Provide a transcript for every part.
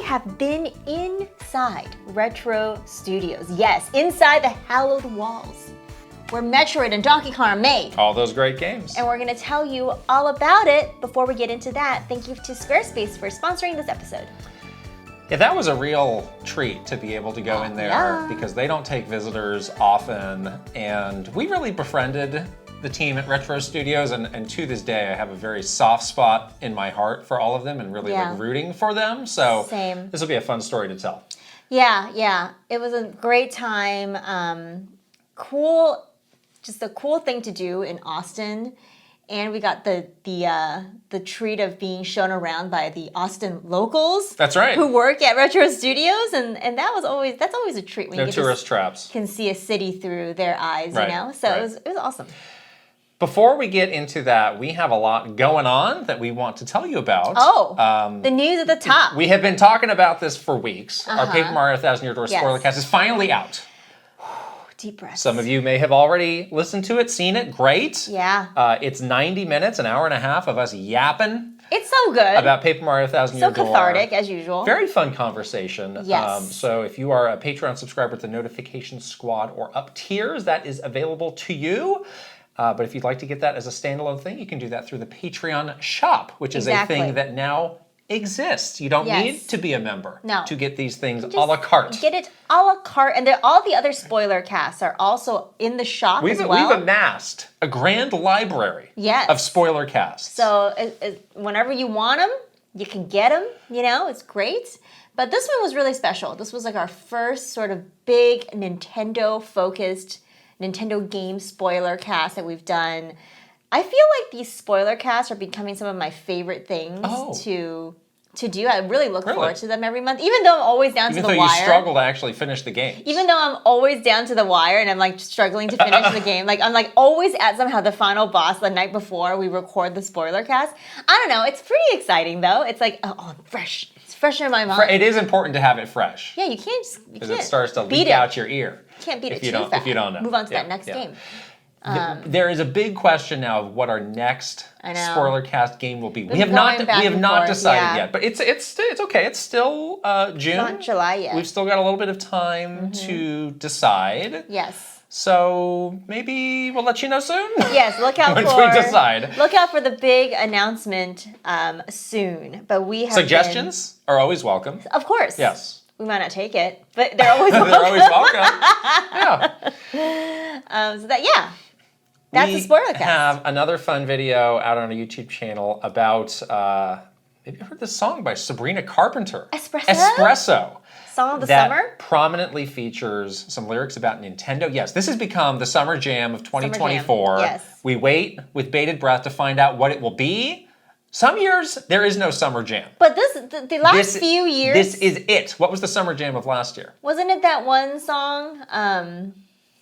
have been inside Retro Studios. Yes, inside the hallowed walls, where Metriod and Donkey Kong are made. All those great games. And we're going to tell you all about it. Before we get into that, thank you to Squarespace for sponsoring this episode. Yeah, that was a real treat to be able to go in there because they don't take visitors often. And we really befriended the team at Retro Studios, and to this day I have a very soft spot in my heart for all of them and really like rooting for them. So this will be a fun story to tell. Yeah. It was a great time. Cool, just a cool thing to do in Austin. And we got the treat of being shown around by the Austin locals. That's right. Who work at Retro Studios, and that's always a treat when no you tourist traps. Can see a city through their eyes, you know. So it was awesome. Before we get into that, we have a lot going on that we want to tell you about. The news at the top. We have been talking about this for weeks. Our Paper Mario 1000 Year Door spoiler cast is finally out. Deep breath. Some of you may have already listened to it, seen it. Great. Yeah. It's 90 minutes, an hour and a half of us yapping. It's so good. About Paper Mario 1000 Year Door. So cathartic, as usual. Very fun conversation. Yes. So if you are a Patreon subscriber to Notification Squad or up tiers, that is available to you. But if you'd like to get that as a standalone thing, you can do that through the Patreon shop, which is a thing that now exists. You don't need to be a member to get these things a la carte. Get it a la carte, and all the other spoiler casts are also in the shop as well. We've amassed a grand library of spoiler casts. So whenever you want them, you can get them. You know, it's great. But this one was really special. This was like our first sort of big Nintendo-focused Nintendo game spoiler cast that we've done. I feel like these spoiler casts are becoming some of my favorite things to do. I really look forward to them every month, even though I'm always down to the wire. Even though you struggle to actually finish the game. Even though I'm always down to the wire and I'm like struggling to finish the game. Like I'm like always at somehow the final boss the night before we record the spoiler cast. I don't know. It's pretty exciting though. It's like, oh, fresh. It's fresh in my mind. It is important to have it fresh. Yeah, you can't. Because it starts to leak out your ear. You can't beat it too fast. If you don't know. Move on to that next game. There is a big question now of what our next spoiler cast game will be. We have not decided yet, but it's okay. It's still June. It's not July yet. We've still got a little bit of time to decide. Yes. So maybe we'll let you know soon. Yes, look out once we decide. Look out for the big announcement soon. But we have suggestions are always welcome. Of course. Yes. We might not take it, but they're always welcome. They're always welcome. Yeah. That's the spoiler cast. We have another fun video out on our YouTube channel about, maybe you heard this song by Sabrina Carpenter. Espresso. Song of the that summer? Prominently features some lyrics about Nintendo. Yes, this has become the summer jam of 2024. Yes. We wait with bated breath to find out what it will be. Some years, there is no summer jam. But the last few years... This is it. What was the summer jam of last year? Wasn't it that one song?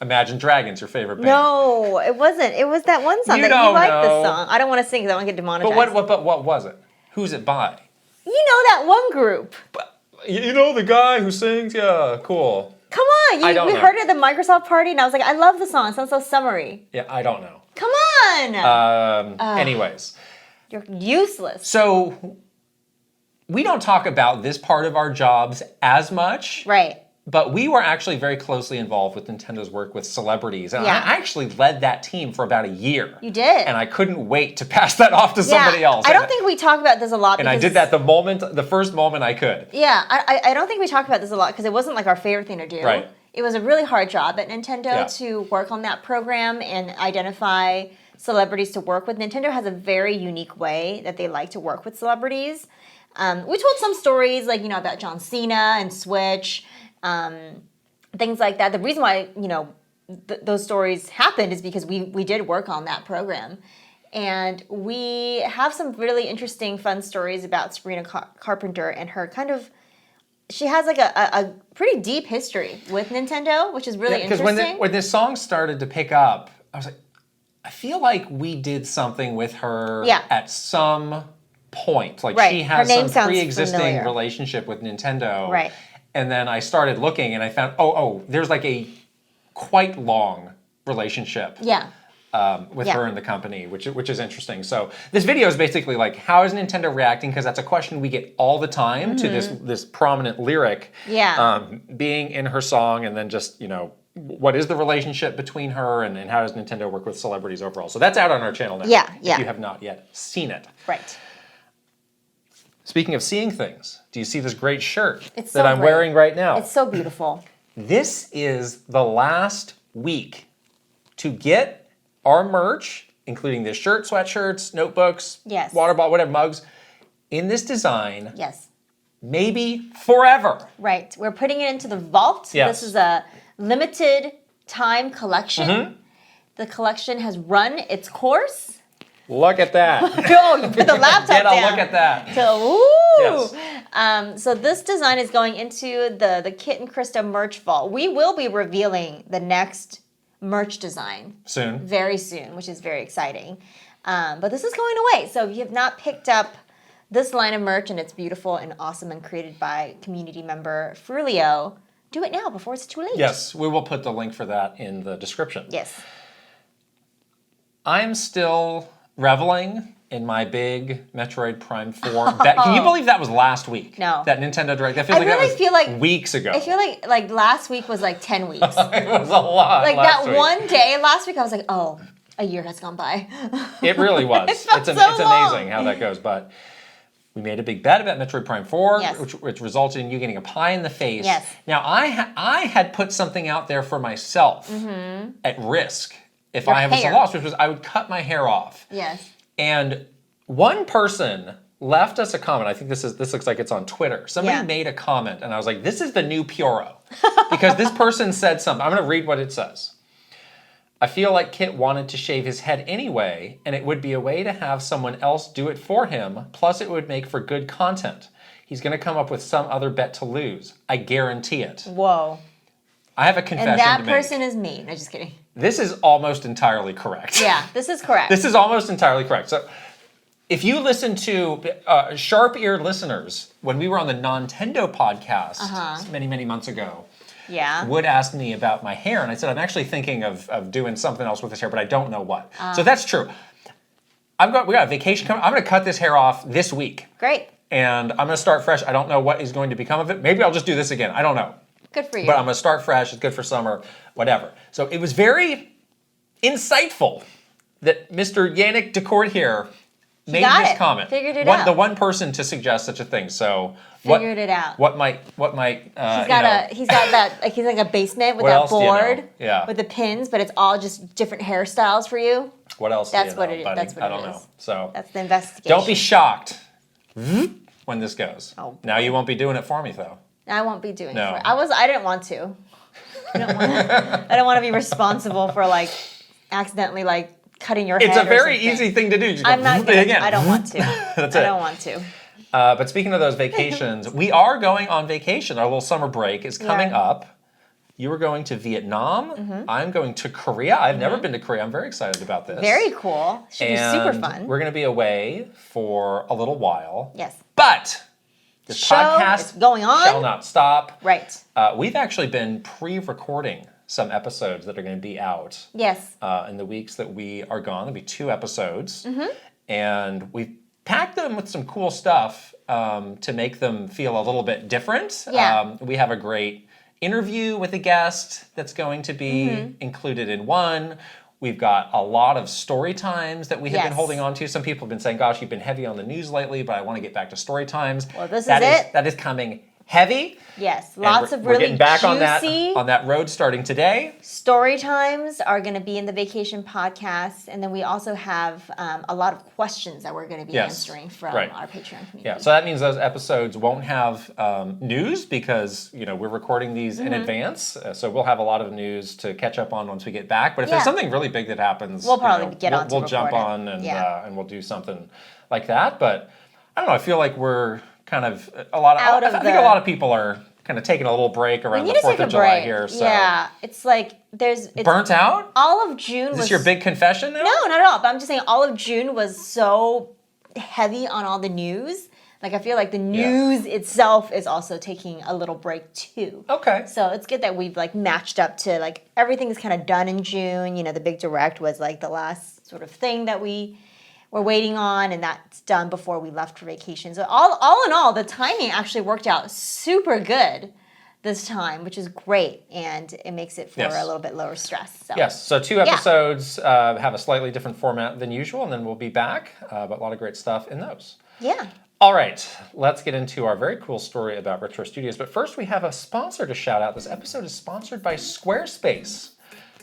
Imagine Dragons, your favorite band. No, it wasn't. It was that one song that you liked the song. I don't want to sing because I want to get demonetized. But what was it? Who's it by? You know that one group. But, you know the guy who sings? Yeah, cool. Come on. We heard it at the Microsoft party and I was like, I love the song. It sounds so summery. Yeah, I don't know. Come on. Anyways. You're useless. So we don't talk about this part of our jobs as much. Right. But we were actually very closely involved with Nintendo's work with celebrities. And I actually led that team for about a year. You did. And I couldn't wait to pass that off to somebody else. I don't think we talk about this a lot. And I did that the first moment I could. Yeah, I don't think we talk about this a lot because it wasn't like our favorite thing to do. Right. It was a really hard job at Nintendo to work on that program and identify celebrities to work with. Nintendo has a very unique way that they like to work with celebrities. We told some stories like, about John Cena and Switch, things like that. The reason why, those stories happened is because we did work on that program. And we have some really interesting, fun stories about Sabrina Carpenter and her she has like a pretty deep history with Nintendo, which is really interesting. Because when this song started to pick up, I was like, I feel like we did something with her at some point. Like she has some pre-existing relationship with Nintendo. Right. And then I started looking and I found, there's like a quite long relationship. Yeah. with her in the company, which is interesting. So this video is basically like, how is Nintendo reacting? Because that's a question we get all the time to this prominent lyric being in her song, and then just, what is the relationship between her and how does Nintendo work with celebrities overall? So that's out on our channel now. If you have not yet seen it. Right. Speaking of seeing things, do you see this great shirt that I'm wearing right now? It's so beautiful. This is the last week to get our merch, including this shirt, sweatshirts, notebooks, water bottle, whatever, mugs, in this design. Maybe forever. Right. We're putting it into the vault. This is a limited time collection. The collection has run its course. Look at that. Oh, you put the laptop Get a down. look at that. So this design is going into the Kit and Krysta merch vault. We will be revealing the next merch design soon, very soon, which is very exciting. But this is going away. So if you have not picked up this line of merch, and it's beautiful and awesome and created by community member Frulio, do it now before it's too late. Yes, we will put the link for that in the description. Yes. I'm still reveling in my big Metroid Prime 4 bet. Can you believe that was last week? No. That Nintendo Direct. I feel like weeks ago. I feel like last week was like 10 weeks. It was a lot. Like that week. One day last week, I was like, oh, a year has gone by. It really was. It's amazing how that goes. But we made a big bet about Metroid Prime 4, which resulted in you getting a pie in the face. Now, I had put something out there for myself at risk if I was a loss, which was I would cut my hair off. And one person left us a comment. I think this looks like it's on Twitter. Somebody made a comment, and I was like, this is the new Puro. Because this person said something. I'm going to read what it says. I feel like Kit wanted to shave his head anyway, and it would be a way to have someone else do it for him, plus it would make for good content. He's going to come up with some other bet to lose. I guarantee it. Whoa. I have a confession to make. And that person is me. No, just kidding. This is almost entirely correct. Yeah, this is correct. This is almost entirely correct. So if you listen to sharp-eared listeners, when we were on the Nintendo podcast many, many months ago, Wood asked me about my hair, and I said, I'm actually thinking of doing something else with this hair, but I don't know what. So that's true. We got a vacation coming. I'm going to cut this hair off this week. Great. And I'm going to start fresh. I don't know what is going to become of it. Maybe I'll just do this again. I don't know. Good for you. But I'm going to start fresh. It's good for summer, whatever. So it was very insightful that Mr. Yannick Decourt here made this comment. Figured it out. The one person to suggest such a thing. So figured it out. What might he's got that he's like a basement with that board with the pins, but it's all just different hairstyles for you. What else? That's what it is. That's what I don't know. So that's the investigation. Don't be shocked when this goes. Now you won't be doing it for me though. I won't be doing it for you. I didn't want to. I don't want to be responsible for accidentally cutting your head. It's a very easy thing to do. I'm not gonna, again. I don't want to. That's I don't want to. But speaking of those vacations, we are going on vacation. Our little summer break is coming up. You are going to Vietnam. I'm going to Korea. I've never been to Korea. I'm very excited about this. Very cool. Should be super fun. We're going to be away for a little while. Yes. But this podcast going on. Shall not stop. Right. We've actually been pre-recording some episodes that are going to be out. Yes. In the weeks that we are gone. There'll be 2 episodes. And we've packed them with some cool stuff to make them feel a little bit different. Yeah. We have a great interview with a guest that's going to be included in one. We've got a lot of story times that we have been holding on to. Some people have been saying, gosh, you've been heavy on the news lately, but I want to get back to story times. Well, this is it. That is coming heavy. Yes, lots of really we're getting back juicy on that road starting today. Story times are going to be in the vacation podcast, and then we also have a lot of questions that we're going to be answering from our Patreon community. Yeah, so that means those episodes won't have news because we're recording these in advance, so we'll have a lot of news to catch up on once we get back. But if there's something really big that happens, we'll probably get on. We'll jump on and we'll do something like that. But I don't know. I feel like we're kind of I think a lot of people are kind of taking a little break around the 4th of July here. So. Yeah, it's like it's burnt out? All of June was... Is this your big confession now? No, not at all. But I'm just saying all of June was so heavy on all the news Like, I feel like the news itself is also taking a little break too. Okay. So it's good that we've like matched up to like everything's kind of done in June. You know, the big direct was like the last sort of thing that we were waiting on, and that's done before we left for vacation. So all in all, the timing actually worked out super good this time, which is great, and it makes it for a little bit lower stress. So. Yes, so 2 episodes have a slightly different format than usual, and then we'll be back, but a lot of great stuff in those. Yeah. All right, let's get into our very cool story about Retro Studios, but first we have a sponsor to shout out. This episode is sponsored by Squarespace.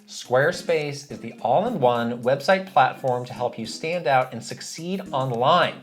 Squarespace is the all-in-one website platform to help you stand out and succeed online.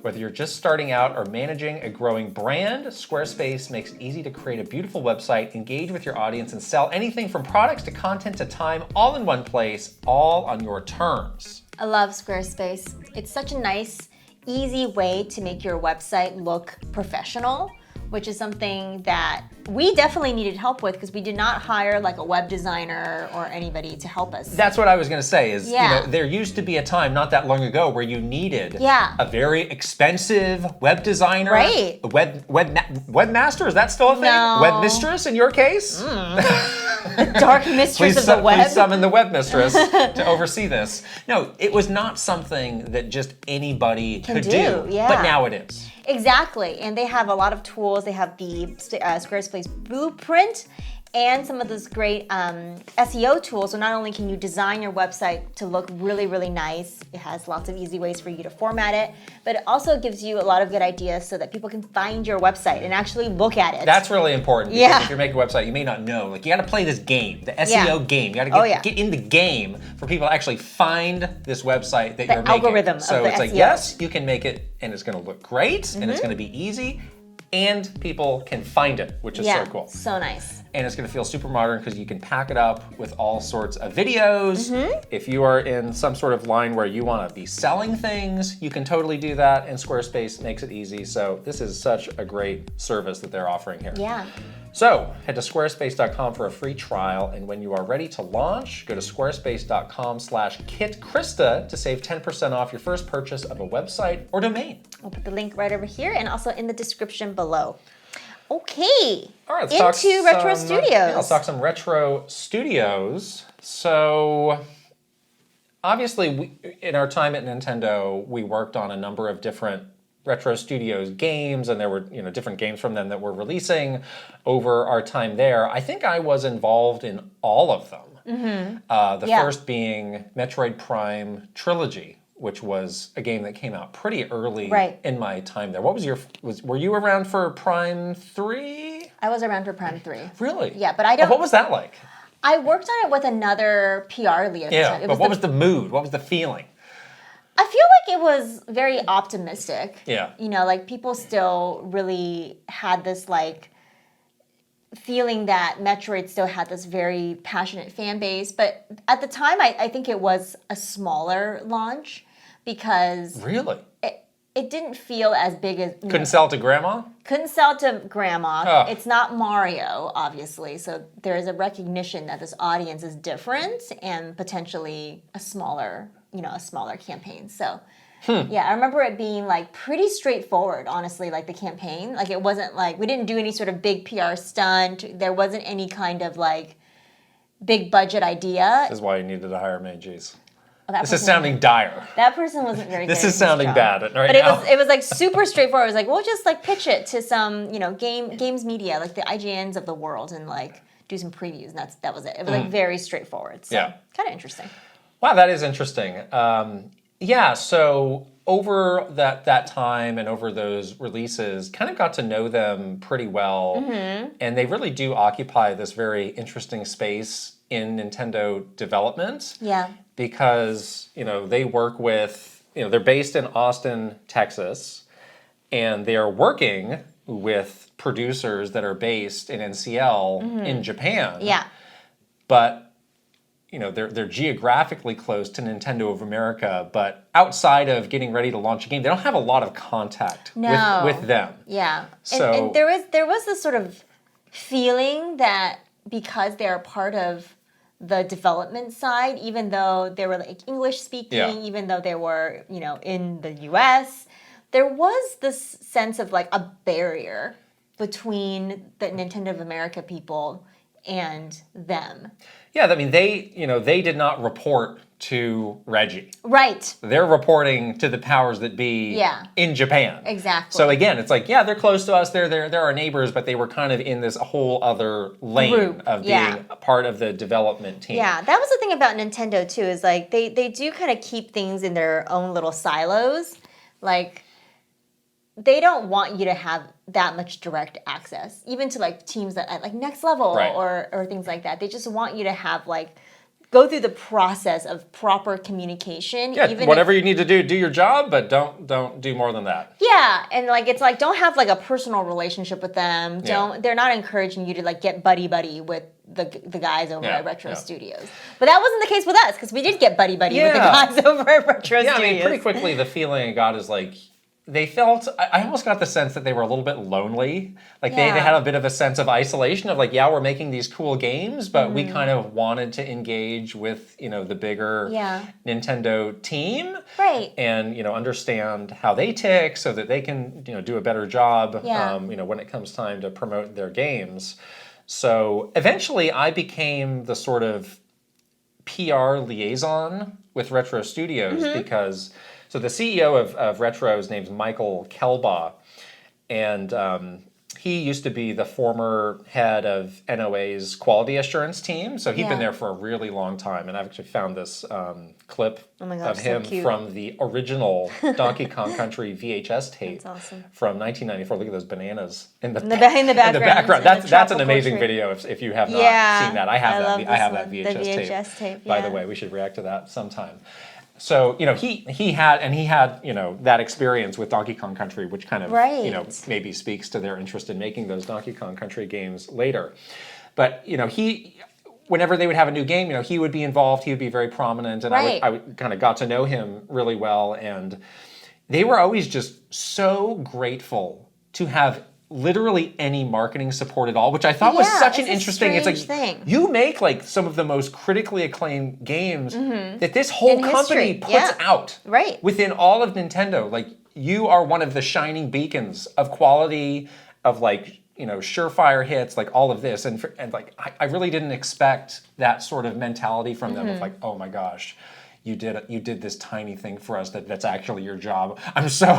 Whether you're just starting out or managing a growing brand, Squarespace makes it easy to create a beautiful website, engage with your audience, and sell anything from products to content to time, all in one place, all on your terms. I love Squarespace. It's such a nice, easy way to make your website look professional, which is something that we definitely needed help with because we did not hire like a web designer or anybody to help us. That's what I was going to say is, you know, there used to be a time not that long ago where you needed a very expensive web designer. Right. A webmaster, is that still a thing? No. Webmistress in your case? The dark mistress of the web. Please summon the webmistress to oversee this. No, it was not something that just anybody could do. But now it is. Exactly, and they have a lot of tools. They have the Squarespace Blueprint and some of those great SEO tools. So not only can you design your website to look really, really nice, it has lots of easy ways for you to format it, but it also gives you a lot of good ideas so that people can find your website and actually look at it. That's really important because if you're making a website, you may not know. Like, you got to play this game, the SEO game. You got to get in the game for people to actually find this website that you're making. The algorithm of the So it's SEO. like, yes, you can make it, and it's going to look great, and it's going to be easy, and people can find it, which is so cool. So nice. And it's going to feel super modern because you can pack it up with all sorts of videos. If you are in some sort of line where you want to be selling things, you can totally do that, and Squarespace makes it easy. So this is such a great service that they're offering here. Yeah. So head to squarespace.com for a free trial, and when you are ready to launch, go to squarespace.com/KitKrysta to save 10% off your first purchase of a website or domain. I'll put the link right over here and also in the description below. Okay, all right, let's into Retro Studios. Yeah, let's talk some Retro Studios. So obviously, in our time at Nintendo, we worked on a number of different Retro Studios games, and there were different games from them that we're releasing over our time there. I think I was involved in all of them. The first being Metroid Prime Trilogy, which was a game that came out pretty early in my time there. What was were you around for Prime 3? I was around for Prime 3. Really? Yeah, but I don't... What was that like? I worked on it with another PR lead at the time. But what was the mood? What was the feeling? I feel like it was very optimistic. Yeah. Like people still really had this like feeling that Metroid still had this very passionate fan base. But at the time, I think it was a smaller launch because... Really? It didn't feel as big as... Couldn't sell to grandma? Couldn't sell to grandma. Oh. It's not Mario, obviously. So there is a recognition that this audience is different and potentially a smaller campaign. So yeah, I remember it being like pretty straightforward, honestly, like the campaign. Like it wasn't like, we didn't do any sort of big PR stunt. There wasn't any kind of like big budget idea. This is why you needed to hire me, geez. This is sounding dire. That person wasn't very good. This is sounding bad right but now. It was like super straightforward. It was like, we'll just like pitch it to some, games media, like the IGNs of the world, and like do some previews, and that was it. It was like very straightforward. So kind of interesting. Wow, that is interesting. So over that time and over those releases, kind of got to know them pretty well. And they really do occupy this very interesting space in Nintendo development. Yeah. Because, they work with, they're based in Austin, Texas, and they are working with producers that are based in NCL in Japan. Yeah. But, they're geographically close to Nintendo of America, but outside of getting ready to launch a game, they don't have a lot of contact with them. Yeah. So, and there was this sort of feeling that because they're part of the development side, even though they were like English speaking, even though they were, in the US, there was this sense of like a barrier between the Nintendo of America people and them. Yeah, I mean, they did not report to Reggie. Right. They're reporting to the powers that be in Japan. Exactly. So again, it's like, yeah, they're close to us, they're our neighbors, but they were kind of in this whole other lane of being a part of the development team. Yeah, that was the thing about Nintendo too, is like they do kind of keep things in their own little silos. Like they don't want you to have that much direct access, even to like teams that at like next level or things like that. They just want you to have like go through the process of proper communication. Yeah, even whatever you need to do your job, but don't do more than that. Yeah, and like it's like don't have like a personal relationship with them. They're not encouraging you to like get buddy with the guys over at Retro Studios. But that wasn't the case with us because we did get buddy with the guys over at Retro Studios. Yeah, I mean, pretty quickly the feeling I got is like they felt, I almost got the sense that they were a little bit lonely. Like they had a bit of a sense of isolation of like, yeah, we're making these cool games, but we kind of wanted to engage with, the bigger Nintendo team. Right. And, understand how they tick so that they can, do a better job, when it comes time to promote their games. So eventually I became the sort of PR liaison with Retro Studios because... So the CEO of Retro, his name's Michael Kelbaugh, and he used to be the former head of NOA's quality assurance team. So he'd been there for a really long time, and I've actually found this clip of him from the original Donkey Kong Country VHS tape from 1994. Look at those bananas in the background. That's an amazing video if you have not seen that. I have that VHS tape. By the way, we should react to that sometime. So, he had that experience with Donkey Kong Country, which kind of, maybe speaks to their interest in making those Donkey Kong Country games later. But, whenever they would have a new game, he would be involved, he would be very prominent, and I kind of got to know him really well, and they were always just so grateful to have literally any marketing support at all, which I thought was such an interesting. It's like thing. You make like some of the most critically acclaimed games that this whole company puts out within all of Nintendo. Like you are one of the shining beacons of quality, of like surefire hits, like all of this, and like I really didn't expect that sort of mentality from them of like, oh my gosh. You did this tiny thing for us that's actually your job. I'm so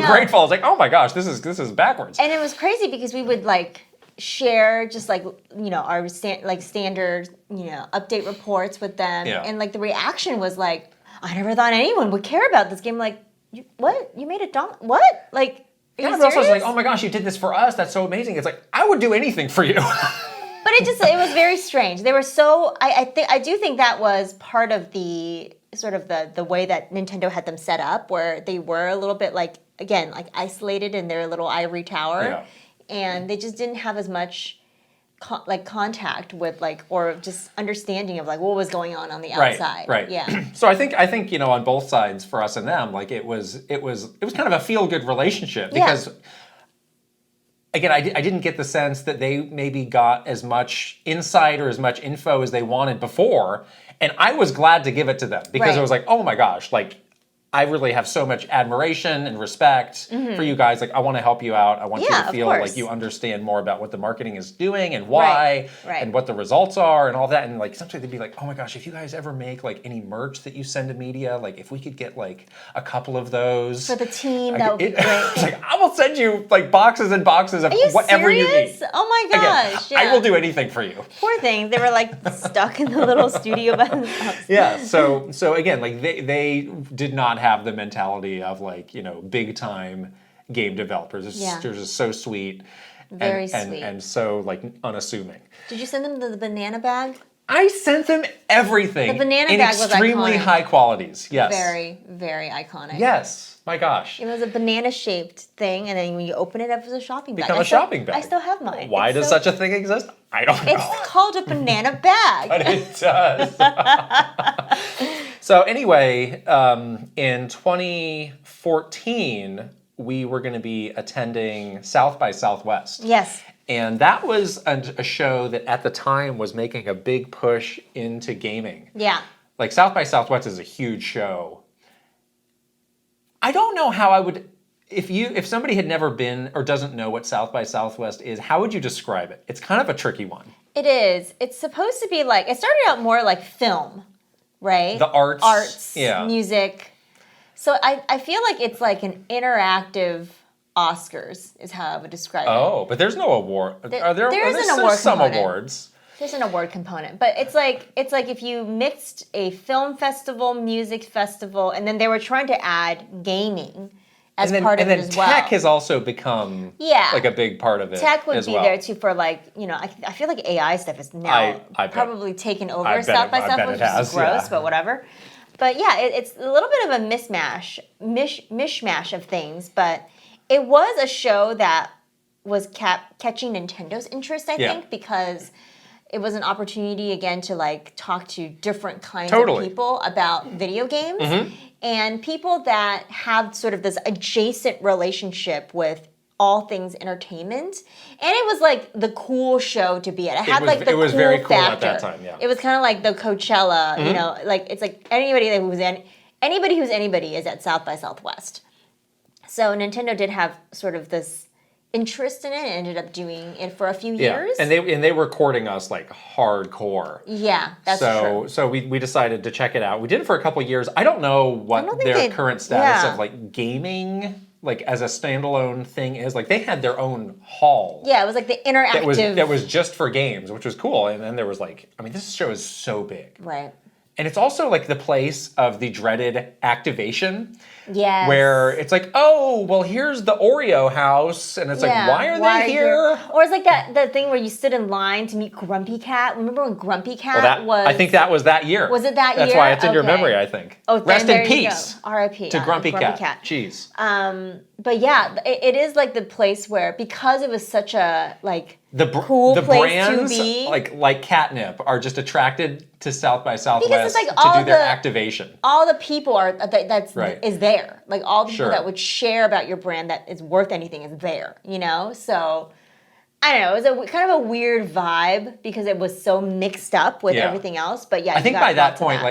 grateful. It's like, oh my gosh, this is backwards. And it was crazy because we would like share just like our standard update reports with them, and like the reaction was like, I never thought anyone would care about this game. Like, what? You made a what? Like, are you serious? Also like, oh my gosh, you did this for us. That's so amazing. It's like I would do anything for you. But it was very strange. They were so I do think that was part of the sort of the way that Nintendo had them set up, where they were a little bit like isolated in their little ivory tower, and they just didn't have as much contact with or just understanding of like what was going on the outside. Right. Yeah. So I think on both sides for us and them, like it was kind of a feel good relationship because. Again, I didn't get the sense that they maybe got as much insight or as much info as they wanted before, and I was glad to give it to them because it was like, oh my gosh, like I really have so much admiration and respect for you guys. Like I want to help you out. I want you to feel like you understand more about what the marketing is doing and why and what the results are and all that. And like sometimes they'd be like, oh my gosh, if you guys ever make like any merch that you send to media, like if we could get like a couple of those for the team, that would be great. It's like I will send you like boxes and boxes of whatever you need. Oh my gosh. Again, I will do anything for you. Poor thing. They were like stuck in the little studio by themselves. Yeah. So again, like they did not have the mentality of like, big time game developers. They're just so sweet. Very sweet. And so like unassuming. Did you send them the banana bag? I sent them everything. The banana in bag was extremely high qualities. Yes. Very, very iconic. Yes. My gosh. It was a banana-shaped thing, and then when you open it up, it was a shopping bag. A shopping bag. I still have mine. Why does such a thing exist? I don't know. It's called a banana bag. But it does. So anyway, in 2014, we were going to be attending South by Southwest. Yes. And that was a show that at the time was making a big push into gaming. Yeah. Like South by Southwest is a huge show. I don't know how I would if somebody had never been or doesn't know what South by Southwest is, how would you describe it? It's kind of a tricky one. It is. It's supposed to be like, it started out more like film, right? The arts, music. So I feel like it's like an interactive Oscars is how I would describe it. Oh, but there's no award. There's an award some component. awards. There's an award component, but it's like if you mixed a film festival, music festival, and then they were trying to add gaming as part of it as well. And then tech has also become like a big part of it. Tech would as be well. there too for like, you know, I feel like AI stuff is now probably taken over South by Southwest, which is gross, but whatever. But yeah, it's a little bit of a mishmash of things, but it was a show that was catching Nintendo's interest, I think, because it was an opportunity again to like talk to different kinds of people about video games and people that have sort of this adjacent relationship with all things entertainment. And it was like the cool show to be at. It had like the cool very cool factor. At that time, yeah. It was kind of like the Coachella, you know, like it's like anybody who's anybody is at South by Southwest. So Nintendo did have sort of this interest in it and ended up doing it for a few years. And they were courting us like hardcore. Yeah, that's true. So we decided to check it out. We did it for a couple of years. I don't know what their current status of like gaming like as a standalone thing is. Like they had their own hall. Yeah, it was like the interactive that was just for games, which was cool. And then there was like, I mean, this show is so big. Right. And it's also like the place of the dreaded activation. Yes. Where it's like, oh, well, here's the Oreo house. And it's like, why are they here? Or it's like that thing where you sit in line to meet Grumpy Cat. Remember when Grumpy Cat was... I think that was that year. Was it that year? That's why it's in your memory, I think. Oh, Rest in peace. R.I.P. To Grumpy Cat. Jeez. But yeah, it is like the place where, because it was such a like cool the place brands, to be, like Catnip, are just attracted to South by Southwest like to do their activation. All the people is there. Like all the people that would share about your brand that is worth anything is there. You know, so I don't know. It was kind of a weird vibe because it was so mixed up with everything else. But yeah, I think by that point,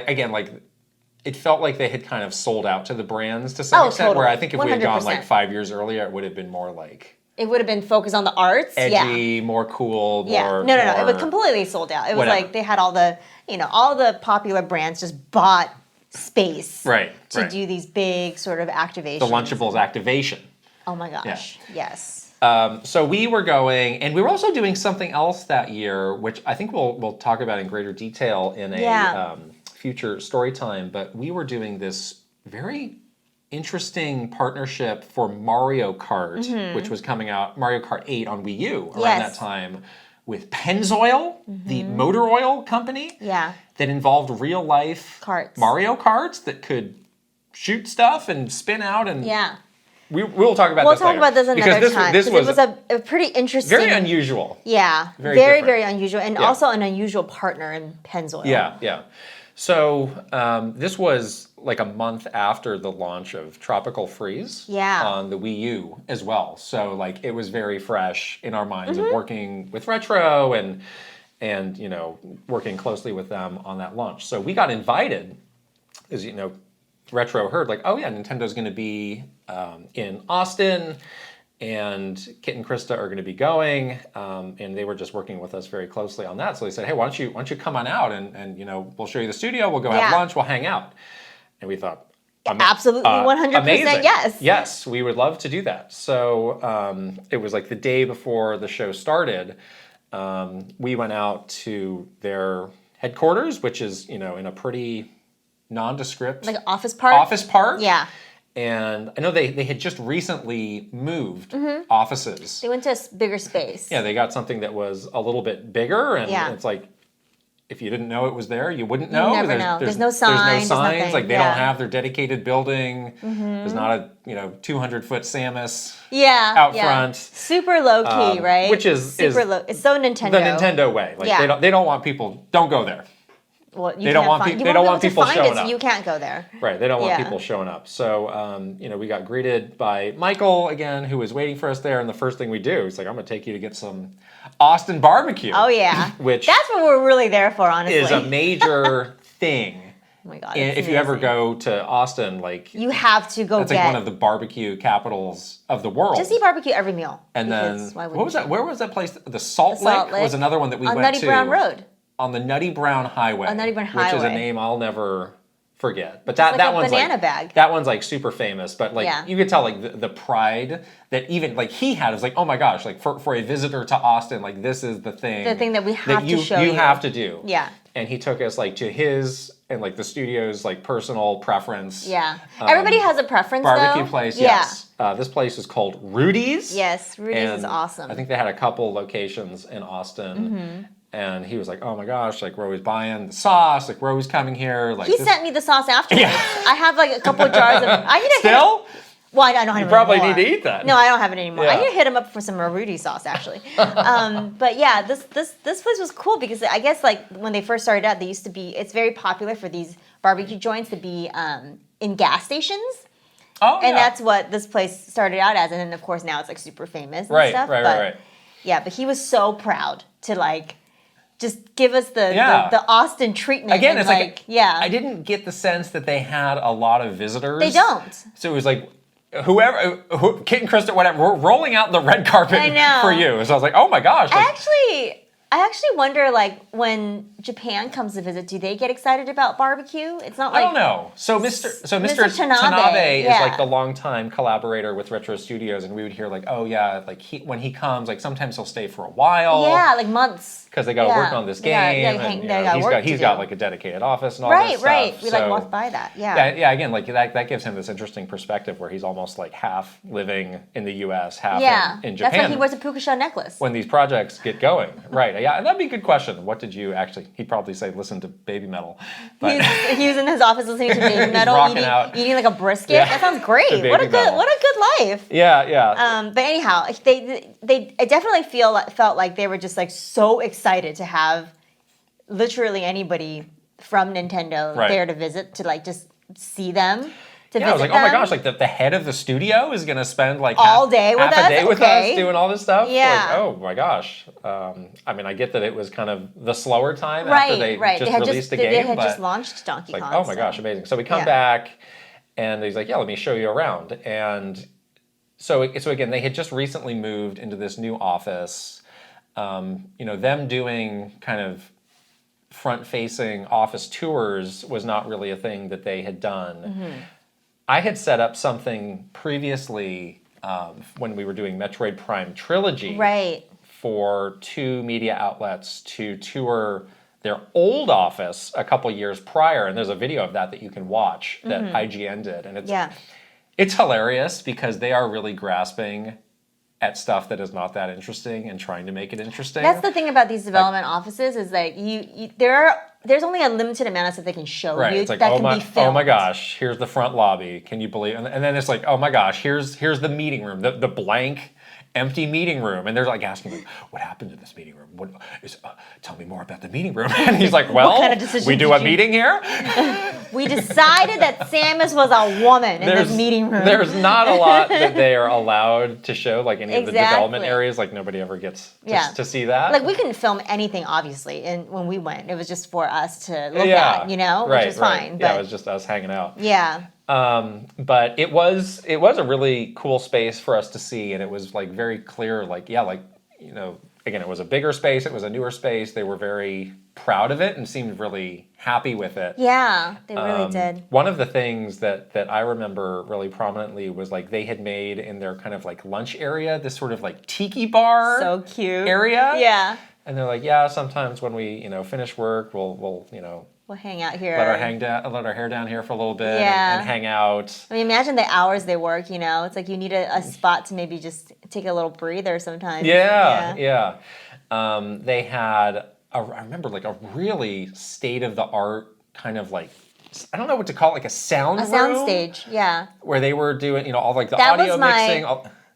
it felt like they had kind of sold out to the brands to some extent. Totally. Where I think if we had gone 100%. like 5 years earlier, it would have been more like it would have been focused on the arts, edgy, more cool, more No, it was completely sold out. It was like they had all the popular brands just bought space to do these big sort of activations. The Lunchables activation. Oh my gosh! Yeah. Yes. So we were going, and we were also doing something else that year, which I think we'll talk about in greater detail in a future story time. But we were doing this very interesting partnership for Mario Kart, which was coming out, Mario Kart 8 on Wii U around that time, with Pennzoil, the motor oil company, that involved real life Mario Karts that could shoot stuff and spin out and We'll talk about this later. We'll talk about this another time. This was it was a pretty interesting... Very unusual. Yeah. Very unusual. And also an unusual partner in Pennzoil. Yeah. So this was like a month after the launch of Tropical Freeze on the Wii U as well. So like it was very fresh in our minds of working with Retro and you know, working closely with them on that launch. So we got invited, as you know, Retro heard like, oh yeah, Nintendo's going to be in Austin, and Kit and Krysta are going to be going, and they were just working with us very closely on that. So they said, hey, why don't you come on out and you know, we'll show you the studio, we'll go have lunch, we'll hang out. And we thought, absolutely 100% amazing. yes. Yes, we would love to do that. So it was like the day before the show started. We went out to their headquarters, which is, you know, in a pretty nondescript like office park. Yeah. And I know they had just recently moved offices. They went to a bigger space. Yeah, they got something that was a little bit bigger, and it's like, if you didn't know it was there, you wouldn't know. You never know. There's no signs. There's no signs. Like they don't have their dedicated building. There's not a 200-foot Samus out front. Super low key, right? Which is low. It's so Nintendo. The Nintendo way. Like they don't want people. Don't go there. Well, they don't want people showing up. So you can't go there. Right. They don't want people showing up. So we got greeted by Michael again, who was waiting for us there, and the first thing we do is like, I'm going to take you to get some Austin barbecue. Oh yeah. Which that's what we're really there for, honestly. Is a major thing Oh my God. if you ever go to Austin, like you have to go it's like one of the barbecue capitals of the world. Just eat barbecue every meal. And then what was that? Where was that place? The Salt Lick was another one that we went to. On Nutty Brown Road. On the Nutty Brown Highway. On Nutty Brown Highway. Which is a name I'll never forget. But that one's banana bag. That one's like super famous. But like you could tell like the pride that even like he had. It was like, oh my gosh, like for a visitor to Austin, like this is the thing. The thing that we have to show you. You have to do. Yeah. And he took us like to his and like the studio's like personal preference. Yeah. Everybody has a preference barbecue place, yes. This place is called Rudy's. Yes, Rudy's is awesome. I think they had a couple locations in Austin. Mm-hmm. And he was like, oh my gosh, like we're always buying the sauce, like we're always coming here. Like he sent me the sauce afterwards. Yeah. I have like a couple of jars of I need to Still? Well, I don't have it anymore. You probably need to eat that. No, I don't have it anymore. Yeah. I need to hit him up for some Rudy sauce, actually. But yeah, this place was cool because I guess like when they first started out, they used to be. It's very popular for these barbecue joints to be in gas stations. Oh, and that's what this place started out as, and then of course now it's like super famous and stuff. Right. Yeah, but he was so proud to like just give us the Austin treatment. Again, it's like I didn't get the sense that they had a lot of visitors. They don't. So it was like. Kit and Krysta, whatever, we're rolling out the red carpet for you. So I was like, oh my gosh. Like, I actually wonder, like, when Japan comes to visit, do they get excited about barbecue? It's not like... I don't know. So Mr. Tanabe is like the longtime collaborator with Retro Studios, and we would hear like, oh yeah, like when he comes, like sometimes he'll stay for a while. Yeah, like months. Because they got to work on this game. He's got like a dedicated office and all that stuff. Right. We like walked by that. Yeah. Again, like that gives him this interesting perspective where he's almost like half living in the U.S., half in Japan. That's why he wears a puka shell necklace. When these projects get going, right? Yeah, that'd be a good question. What did you actually? He'd probably say, listen to Baby Metal. But he was in his office listening to Baby Metal, eating like a brisket. Yeah. That sounds great. What a good life. Yeah. But anyhow, I definitely felt like they were just like so excited to have literally anybody from Nintendo there to visit, to like just see them. I was like, oh my gosh, like the head of the studio is going to spend like all day with us doing all this stuff. Yeah. Like, oh my gosh. I mean, I get that it was kind of the slower time after they just released the game. They had just launched Donkey Kong. Like, oh my gosh, amazing. So we come back and he's like, yeah, let me show you around. And so again, they had just recently moved into this new office. Them doing kind of front-facing office tours was not really a thing that they had done. Mm-hmm. I had set up something previously when we were doing Metroid Prime Trilogy for 2 media outlets to tour their old office a couple years prior, and there's a video of that you can watch that IGN did, and it's hilarious because they are really grasping at stuff that is not that interesting and trying to make it interesting. That's the thing about these development offices is like there's only a limited amount of stuff they can show you it's like, that can be filmed. Oh my gosh, here's the front lobby. Can you believe? And then it's like, oh my gosh, here's the meeting room, the blank, empty meeting room, and they're like asking, like, what happened to this meeting room? Tell me more about the meeting room. And he's like, well, we do a meeting here. We decided that Samus was a woman in this meeting room. There's not a lot that they are allowed to show, like any of the development areas. Like nobody ever gets to see that. Like we couldn't film anything, obviously, and when we went, it was just for us to look at, which is fine. But, it was just us hanging out. Yeah. But it was a really cool space for us to see, and it was like very clear, again, it was a bigger space, it was a newer space. They were very proud of it and seemed really happy with it. Yeah, they really did. One of the things that I remember really prominently was like they had made in their kind of like lunch area this sort of like tiki bar so cute area. Yeah. And they're like, sometimes when we, finish work, we'll hang out here. Let our hair down here for a little bit and hang out. I mean, imagine the hours they work, It's like you need a spot to maybe just take a little breather sometimes. Yeah. They had, I remember, like a really state-of-the-art kind of like, I don't know what to call it, like a sound room. A sound stage, yeah. Where they were doing, all like the audio mixing.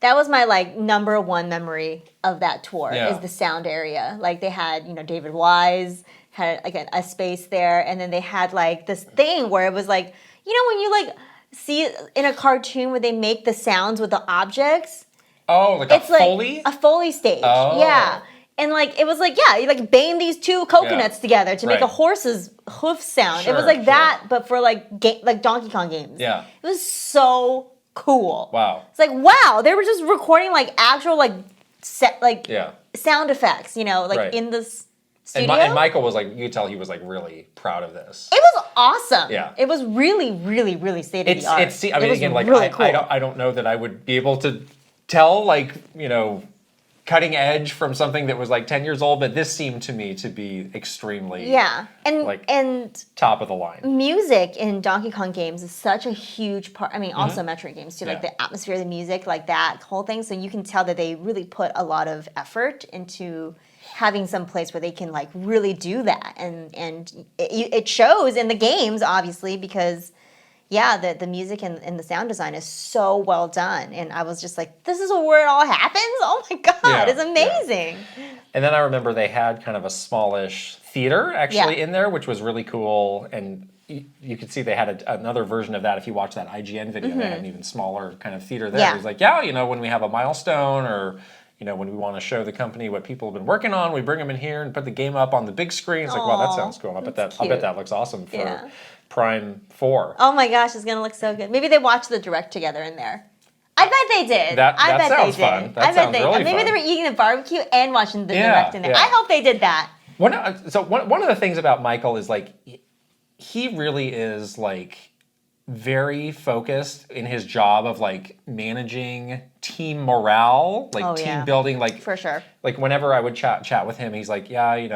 That was my like number one memory of that tour is the sound area. Like they had, David Wise had like a space there, and then they had like this thing where it was like, when you like see in a cartoon where they make the sounds with the objects. Oh, like it's a Foley? Like a Foley stage. Oh. Yeah. And like it was like you like bang these two coconuts together to make a horse's hoof sound. It was like that, but for like like Donkey Kong games. Yeah, it was so cool. Wow, it's like wow, they were just recording like actual like sound effects, like in this studio. And Michael was like, you could tell he was like really proud of this. It was awesome. Yeah, it was really, really, really state of the art. I mean, again, like really cool. I don't know that I would be able to tell like cutting edge from something that was like 10 years old, but this seemed to me to be extremely and top of the line. Music in Donkey Kong games is such a huge part. I mean, also Metroid games too, like the atmosphere of the music, like that whole thing. So you can tell that they really put a lot of effort into having some place where they can like really do that, and it shows in the games, obviously, because the music and the sound design is so well done. And I was just like, this is where it all happens? Oh my God, it's amazing. Yeah. And then I remember they had kind of a smallish theater actually in there, which was really cool. And you could see they had another version of that. If you watch that IGN video, they had an even smaller kind of theater there. It was like, when we have a milestone or when we want to show the company what people have been working on, we bring them in here and put the game up on the big screen. It's like, wow, that sounds cool. I bet that looks awesome for Prime 4. Oh my gosh, it's gonna look so good. Maybe they watched the direct together in there. I bet they did. I bet sounds they did. Fun. That sounds really fun. Maybe they were eating the barbecue and watching the direct in there. I hope they did that. One of the things about Michael is like he really is like very focused in his job of like managing team morale, like team building, like for sure. Like whenever I would chat with him, he's like, I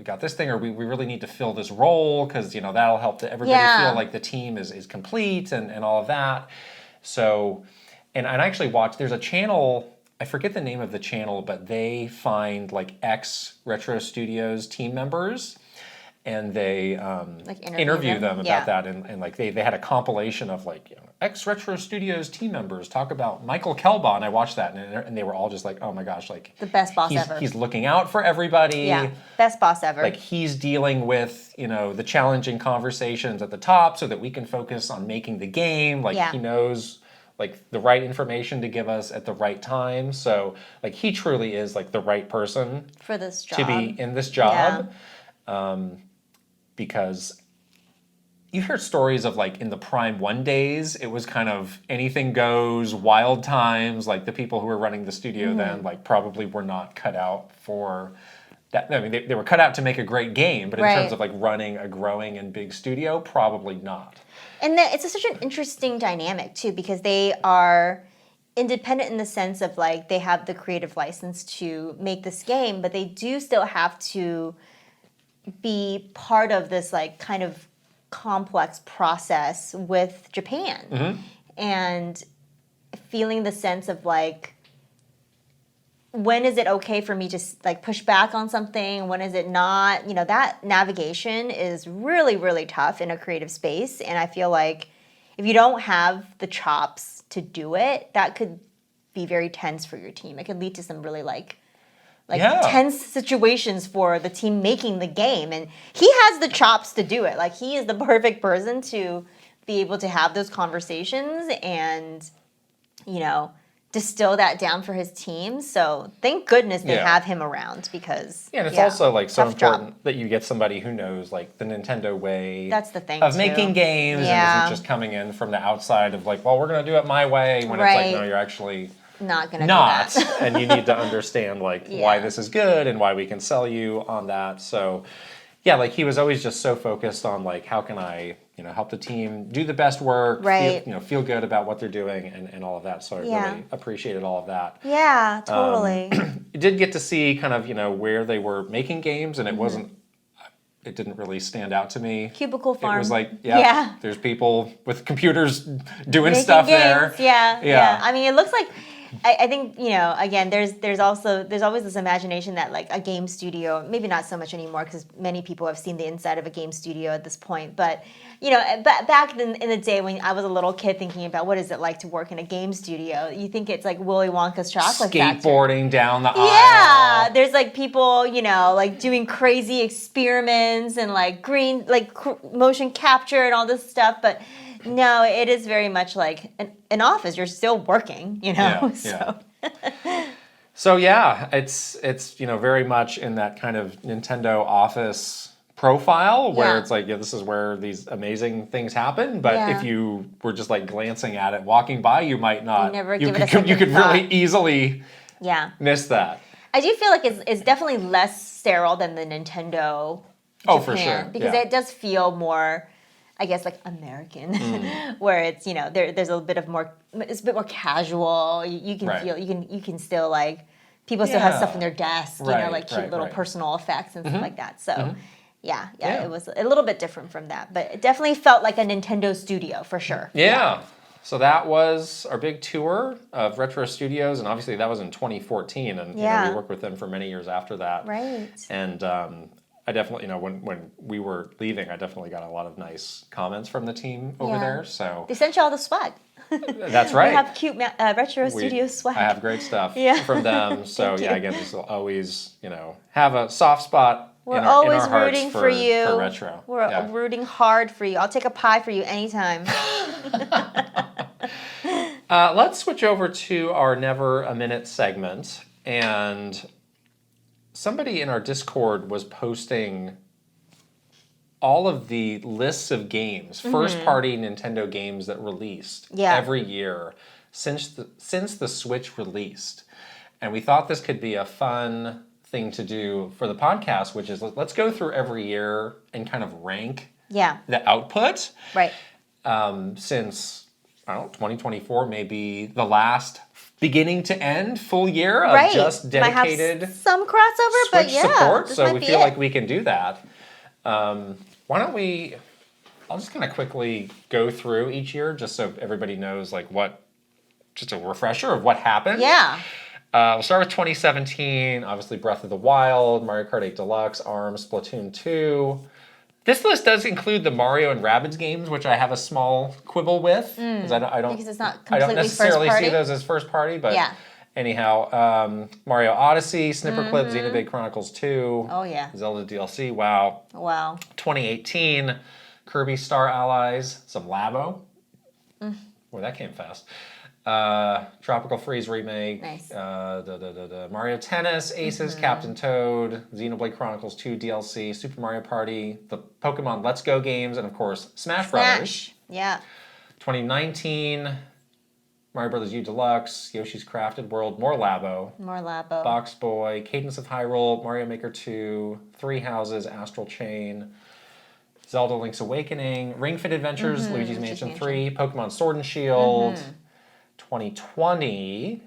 got this thing, or we really need to fill this role because that'll help everybody feel like the team is complete and all of that. So, and I actually watched. There's a channel. I forget the name of the channel, but they find like ex-Retro Studios team members. And they interview them about that, and like they had a compilation of like ex-Retro Studios team members talk about Michael Kelba, and I watched that, and they were all just like, oh my gosh, like the best boss ever. He's looking out for everybody. Yeah, best boss ever. Like he's dealing with the challenging conversations at the top, so that we can focus on making the game. Like he knows like the right information to give us at the right time. So like he truly is like the right person for this job to be in this job. Because you hear stories of like in the Prime 1 days, it was kind of anything goes, wild times. Like the people who were running the studio then like probably were not cut out for that. I mean, they were cut out to make a great game, but in terms of like running a growing and big studio, probably not. And it's such an interesting dynamic too, because they are independent in the sense of like they have the creative license to make this game, but they do still have to be part of this like kind of complex process with Japan and feeling the sense of like, when is it okay for me to like push back on something? When is it not? That navigation is really, really tough in a creative space. And I feel like if you don't have the chops to do it, that could be very tense for your team. It could lead to some really tense situations for the team making the game. And he has the chops to do it. Like he is the perfect person to be able to have those conversations and, distill that down for his team. So thank goodness they have him around because and it's also like so important that you get somebody who knows like the Nintendo way that's the thing of making games and isn't just coming in from the outside of like, well, we're going to do it my way when it's like, no, you're actually not gonna do that. And you need to understand like why this is good and why we can sell you on that. So like he was always just so focused on like, how can I help the team do the best work, feel good about what they're doing and all of that. So I really appreciated all of that. Yeah, totally. You did get to see kind of where they were making games, and it didn't really stand out to me. Cubicle Farm. It was like, there's people with computers doing making stuff games. there. Yeah. I mean, it looks like I think, again, there's always this imagination that like a game studio, maybe not so much anymore because many people have seen the inside of a game studio at this point, but back in the day when I was a little kid thinking about what is it like to work in a game studio, you think it's like Willy Wonka's chocolate factory. Skateboarding down the aisle. Yeah, there's like people, like doing crazy experiments and like motion capture and all this stuff, but no, it is very much like an office. You're still working, so. So yeah, it's very much in that kind of Nintendo Office profile where it's like, this is where these amazing things happen. But if you were just like glancing at it, walking by, you might not. You could really easily miss that. I do feel like it's definitely less sterile than the Nintendo Japan, for sure. Because it does feel more, I guess, like American, where it's there's a bit more casual. You can feel you can still like people still have stuff in their desk, like cute little personal effects and stuff like that. So it was a little bit different from that, but it definitely felt like a Nintendo studio for sure. Yeah. So that was our big tour of Retro Studios, and obviously that was in 2014, and we worked with them for many years after that. Right. And I definitely, when we were leaving, I definitely got a lot of nice comments from the team over there. So they sent you all the swag. That's right. We have cute Retro Studio swag. I have great stuff from them. So again, this will always, have a soft spot. We're in always our rooting for you. For retro. We're rooting hard for you. I'll take a pie for you anytime. Let's switch over to our Never a Minute segment. And somebody in our Discord was posting all of the lists of games, first-party Nintendo games that released every year since the Switch released. And we thought this could be a fun thing to do for the podcast, which is let's go through every year and kind of rank the output. Right. Since, 2024 may be the last beginning to end full year of just dedicated might have some crossover, Switch but support. So we feel like we can do that. Why don't I'll just kind of quickly go through each year just so everybody knows just a refresher of what happened. Yeah. We'll start with 2017, obviously Breath of the Wild, Mario Kart 8 Deluxe, ARMS, Splatoon 2. This list does include the Mario and Rabbids games, which I have a small quibble with. Because because it's not completely necessarily first party. see those as first party, but anyhow, Mario Odyssey, Snipperclip, Xenoblade Chronicles 2. Oh, yeah. Zelda DLC, wow. 2018, Kirby Star Allies, some Labo. Boy, that came fast. Tropical Freeze remake, nice. Mario Tennis, Aces, Captain Toad, Xenoblade Chronicles 2 DLC, Super Mario Party, the Pokemon Let's Go games, and of course Smash Brothers. Yeah. 2019, Mario Brothers U Deluxe, Yoshi's Crafted World, more Labo, Box Boy, Cadence of Hyrule, Mario Maker 2, Three Houses, Astral Chain, Zelda Link's Awakening, Ring Fit Adventures, Luigi's Mansion 3, Pokemon Sword and Shield. 2020,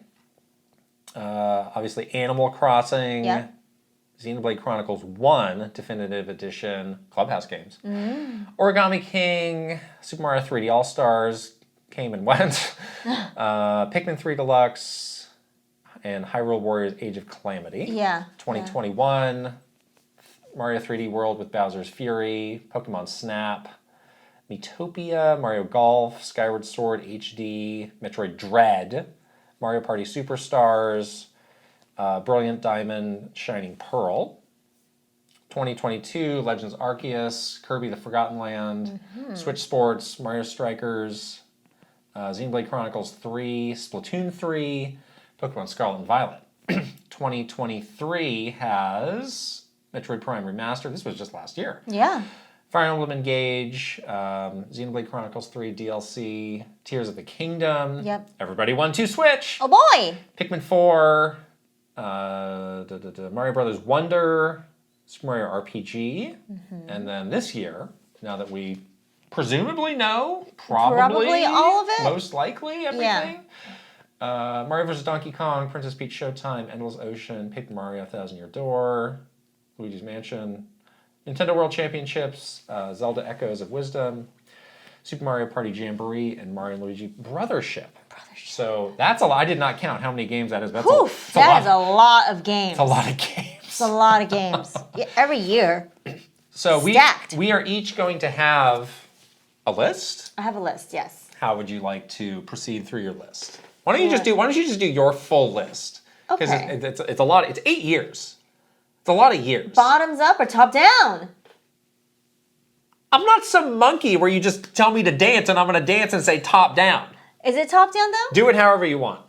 obviously Animal Crossing, Xenoblade Chronicles 1 Definitive Edition, Clubhouse games, Origami King, Super Mario 3D All-Stars came and went, Pikmin 3 Deluxe, and Hyrule Warriors Age of Calamity. 2021, Mario 3D World with Bowser's Fury, Pokemon Snap, Miitopia, Mario Golf, Skyward Sword HD, Metroid Dread, Mario Party Superstars, Brilliant Diamond, Shining Pearl. 2022, Legends Arceus, Kirby the Forgotten Land, Switch Sports, Mario Strikers, Xenoblade Chronicles 3, Splatoon 3, Pokemon Scarlet and Violet. 2023 has Metroid Prime Remastered. This was just last year. Yeah. Fire Emblem Engage, Xenoblade Chronicles 3 DLC, Tears of the Kingdom. Yep. Everybody 1-2 Switch. Oh boy! Pikmin 4, Mario Brothers Wonder, Super Mario RPG, and then this year, now that we presumably know, probably all of it, most likely everything. Mario vs. Donkey Kong, Princess Peach Showtime, Endless Ocean, Paper Mario 1000 Year Door, Luigi's Mansion, Nintendo World Championships, Zelda Echoes of Wisdom, Super Mario Party Jamboree, and Mario and Luigi Brothership. So that's a lot. I did not count how many games that is. That's that is a lot of games. It's a lot of games. It's a lot of games. Every year. So Stacked. we are each going to have a list. I have a list, yes. How would you like to proceed through your list? Why don't you just do your full list? Because it's a lot. It's 8 years. It's a lot of years. Bottoms up or top down? I'm not some monkey where you just tell me to dance and I'm going to dance and say top down. Is it top down though? Do it however you want.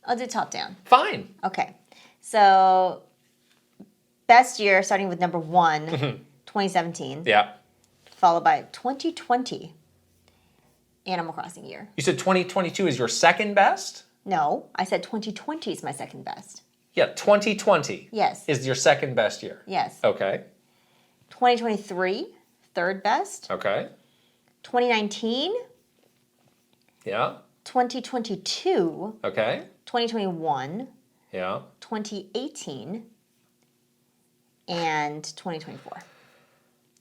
I'll do top down. Fine. Okay. So, best year, starting with number 1, 2017. Yeah. Followed by 2020, Animal Crossing year. You said 2022 is your second best? No, I said 2020 is my second best. Yeah, 2020 Yes. is your second best year. Yes. Okay. 2023, third best. Okay. 2019, Yeah. 2022, Okay. 2021, Yeah. 2018, and 2024.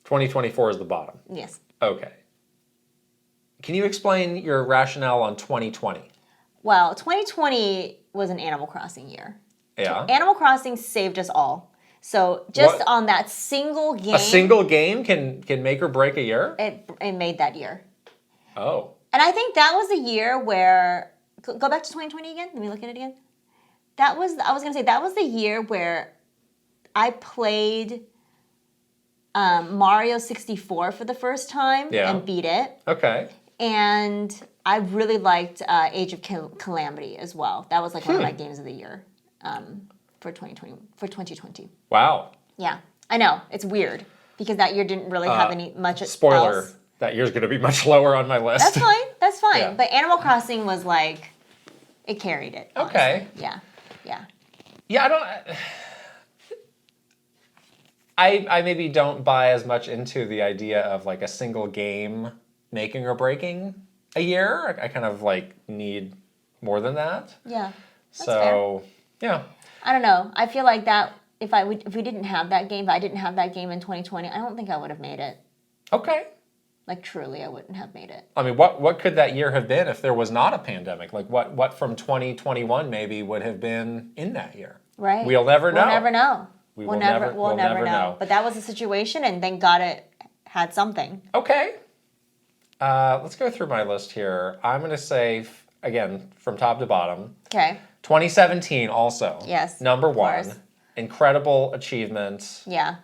2024 is the bottom. Yes. Okay. Can you explain your rationale on 2020? Well, 2020 was an Animal Crossing year. Yeah. Animal Crossing saved us all. So just What? on that single game, A single game can make or break a year? it made that year. Oh. And I think that was the year where, go back to 2020 again. Let me look at it again. I was going to say, that was the year where I played Mario 64 for the first time and beat it. Okay. And I really liked Age of Calamity as well. That was like one of my games of the year for 2020. Wow. Yeah, I know. It's weird because that year didn't really have any much Spoiler, else. that year's going to be much lower on my list. That's fine. That's fine. Yeah. But Animal Crossing was like, it carried it. Honestly. Okay. Yeah. Yeah. Yeah, I maybe don't buy as much into the idea of like a single game making or breaking a year. I kind of like need more than that. Yeah. That's So, yeah. I don't know. I feel like that if we didn't have that game, if I didn't have that game in 2020, I don't think I would have made it. Okay. Like truly, I wouldn't have made it. I mean, what could that year have been if there was not a pandemic? Like what from 2021 maybe would have been in that year? Right. We'll never know. We'll never know. We'll never know. But that was the situation, and thank God it had something. Okay. Let's go through my list here. I'm going to say, again, from top to bottom, Okay. 2017 also. Yes, Number of one. course. Incredible achievement. Yeah.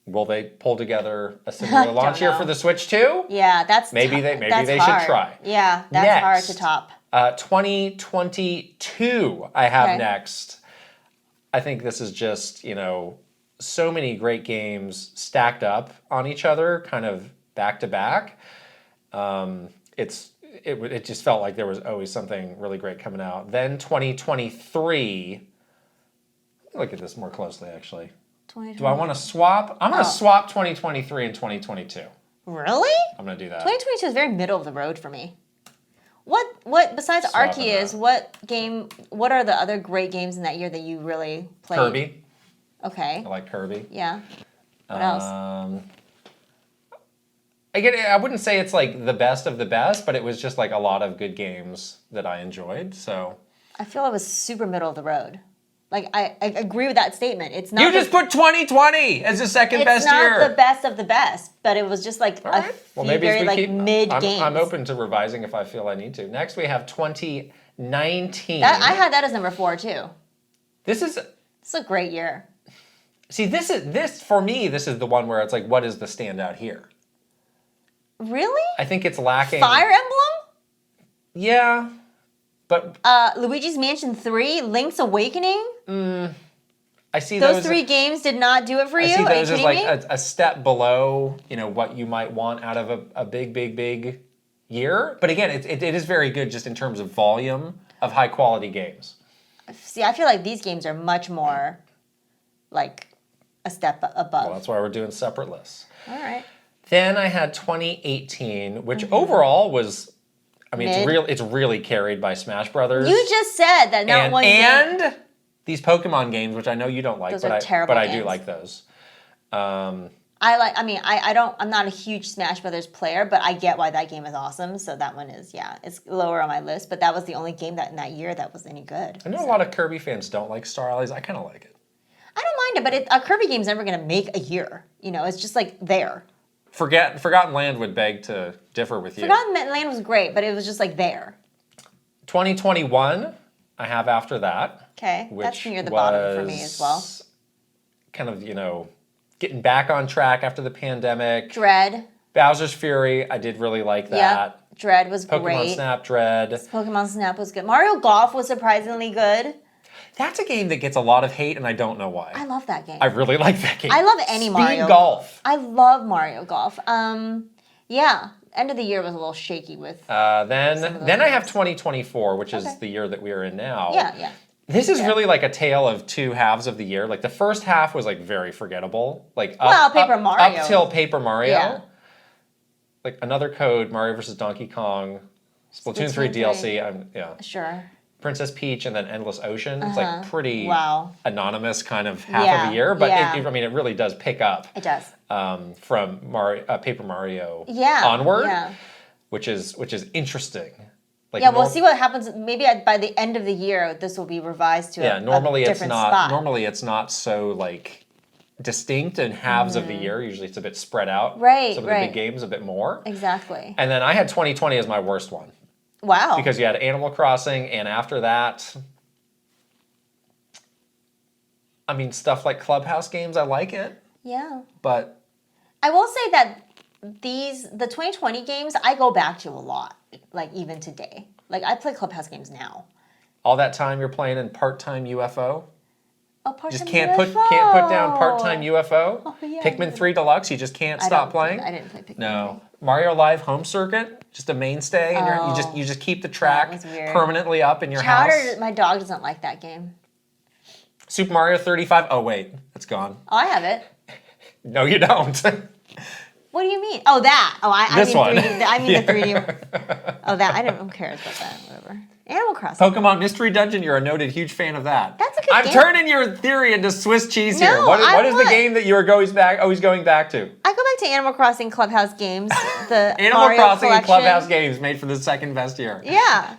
Will they pull together a similar launch year know. for the Switch too? Yeah, that's Maybe they should hard. try. Yeah, that's Next. hard to top. 2022 I have Okay. next. I think this is just, so many great games stacked up on each other, kind of back to back. It just felt like there was always something really great coming out. Then 2023, look at this more closely actually. Do I want to swap? I'm going to swap 2023 and 2022. Really? I'm going to do that. 2022 is very middle of the road for me. What besides Swapping Arceus, that. what are the other great games in that year that you really played? Kirby. Okay. I like Kirby. Yeah. What else? I wouldn't say it's like the best of the best, but it was just like a lot of good games that I enjoyed. So I feel it was super middle of the road. Like I agree with that statement. It's not. you just put 2020 as the second best year. It's not the best of the best, but it was just like All a right. few Maybe as very we like keep, mid games. I'm open to revising if I feel I need to. Next we have 2019. I had that as number 4 too. This is It's a great year. see this for me. This is the one where it's like, what is the standout here? Really? I think it's lacking. Fire Emblem? Yeah, but Luigi's Mansion 3, Link's Awakening? I see Those 3 games did not do it for you? I see Are you those as kidding like me? a step below, what you might want out of a big year. But again, it is very good just in terms of volume of high quality games. See, I feel like these games are much more like a step above. Well, that's why we're doing separate lists. All right. Then I had 2018, which overall was, Mid. it's really carried by Smash Brothers. You just said that not one game. And these Pokemon games, which I know you don't like, Those but are terrible I do games. like those. I'm not a huge Smash Brothers player, but I get why that game is awesome. So that one is, it's lower on my list. But that was the only game that in that year that was any good. I know a lot of Kirby fans don't like Star Allies. I kind of like it. I don't mind it, but a Kirby game's never going to make a year. It's just like there. Forgotten Land would beg to differ with you. Forgotten Land was great, but it was just like there. 2021, I have after that. Okay, which that's near the bottom for me as well. Kind of, getting back on track after the pandemic. Dread. Bowser's Fury, I did really like that. Yeah. Dread was Pokemon great. Snap, Dread. Pokemon Snap was good. Mario Golf was surprisingly good. That's a game that gets a lot of hate, and I don't know why. I love that game. I really like that game. I love any Mario. Speed Golf. I love Mario Golf. Yeah. End of the year was a little shaky with. Then I have 2024, which is the year that we are in now. Yeah. This is really like a tale of two halves of the year. Like the first half was like very forgettable. Like Paper Mario. Up till Paper Mario. Yeah. Like Another Code, Mario vs. Donkey Kong, Splatoon 3 DLC. Sure. Princess Peach, and then Endless Ocean. It's like pretty anonymous kind of half of the year, but it really does pick up. It does. From Paper Mario onward, which is interesting. Like we'll see what happens. Maybe by the end of the year, this will be revised to a different spot. Normally, it's not so like distinct in halves of the year. Usually, it's a bit spread out. Right. Some of the big games a bit more. Exactly. And then I had 2020 as my worst one. Wow. Because you had Animal Crossing, and after that, stuff like Clubhouse games, I like it. Yeah. But I will say that the 2020 games, I go back to a lot, like even today. Like I play Clubhouse games now. All that time you're playing in part-time UFO? Oh, part-time just can't UFO. put down part-time UFO. Oh, yeah, Pikmin 3 Deluxe, you just can't stop playing. I didn't play Pikmin. No. Mario Live Home Circuit, just a mainstay, and you just keep the track permanently up in your house. My dog doesn't like that game. Super Mario 35. Oh wait, it's gone. Oh, I have it. No, you don't. What do you mean? Oh, that. Oh, I this mean one. 3D. I mean the 3D. Oh, that. I don't care about that. Whatever. Animal Crossing. Pokemon Mystery Dungeon. You're a noted huge fan of that. That's a good game. I'm turning your theory into Swiss cheese here. No, What is the game that you are always going back to? I go back to Animal Crossing Clubhouse games. The Animal Mario Crossing and collection. Clubhouse games made for the second best year. Yeah,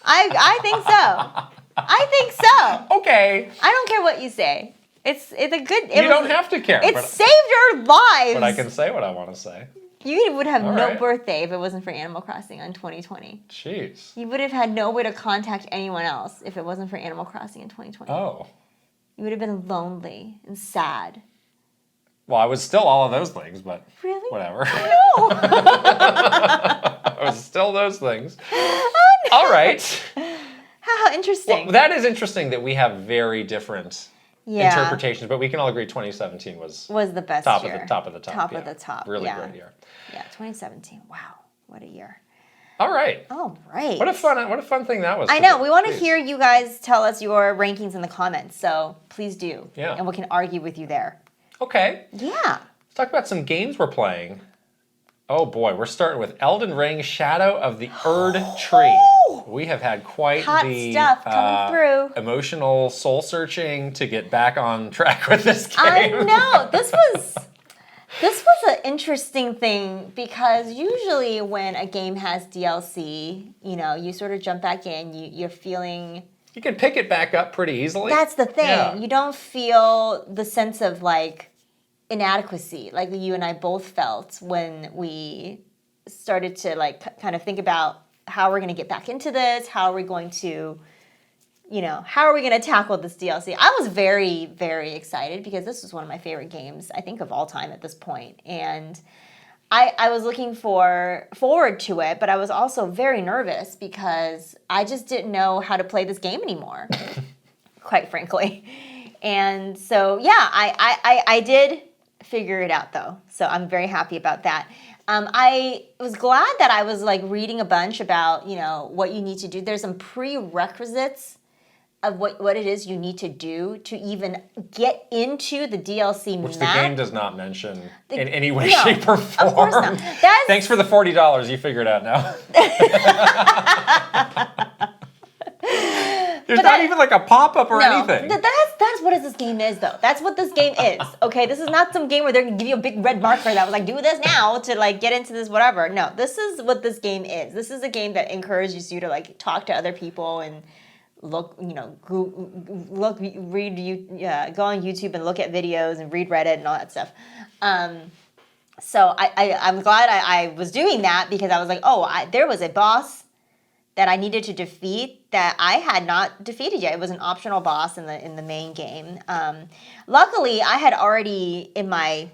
I think so. I think so. Okay. I don't care what you say. It's a good. You don't have to care. It saved our lives. But I can say what I want to say. You would have no birthday if it wasn't for Animal Crossing on 2020. Jeez. You would have had no way to contact anyone else if it wasn't for Animal Crossing in 2020. Oh. You would have been lonely and sad. Well, I was still all of those things, but really? Whatever. No. I was still those things. Oh, no. All right. How interesting. Well, that is interesting that we have very different interpretations, but we can all agree 2017 was the best year. Top of the top. Top of the top. Really great year. Yeah, 2017. Wow, what a year. All right. All right. What a fun thing that was. I know. We want to hear you guys tell us your rankings in the comments, so please do. Yeah. And we can argue with you there. Okay. Yeah. Let's talk about some games we're playing. Oh boy, we're starting with Elden Ring: Shadow of the Erd Tree. We have had quite hot the stuff coming through. Emotional soul searching to get back on track with this game. I know. This was an interesting thing because usually when a game has DLC, you sort of jump back in, you're feeling. You can pick it back up pretty easily. That's the thing. Yeah. You don't feel the sense of like inadequacy like you and I both felt when we started to like kind of think about how we're going to get back into this, how are we going to tackle this DLC. I was very, very excited because this was one of my favorite games, I think, of all time at this point. And I was looking forward to it, but I was also very nervous because I just didn't know how to play this game anymore, quite frankly. And so, yeah, I did figure it out, though. So I'm very happy about that. I was glad that I was like reading a bunch about, what you need to do. There's some prerequisites of what it is you need to do to even get into the DLC Which map. the game does not mention in any way, shape, or form. Of course not. Thanks for the $40. You figure it out now. There's not even like a pop-up or anything. That's what this game is, though. That's what this game is. Okay, this is not some game where they're gonna give you a big red marker that was like, do this now to like get into this whatever. No, this is what this game is. This is a game that encourages you to like talk to other people and look, go on YouTube and look at videos and read Reddit and all that stuff. So I'm glad I was doing that because I was like, there was a boss that I needed to defeat that I had not defeated yet. It was an optional boss in the main game. Luckily, I had already in my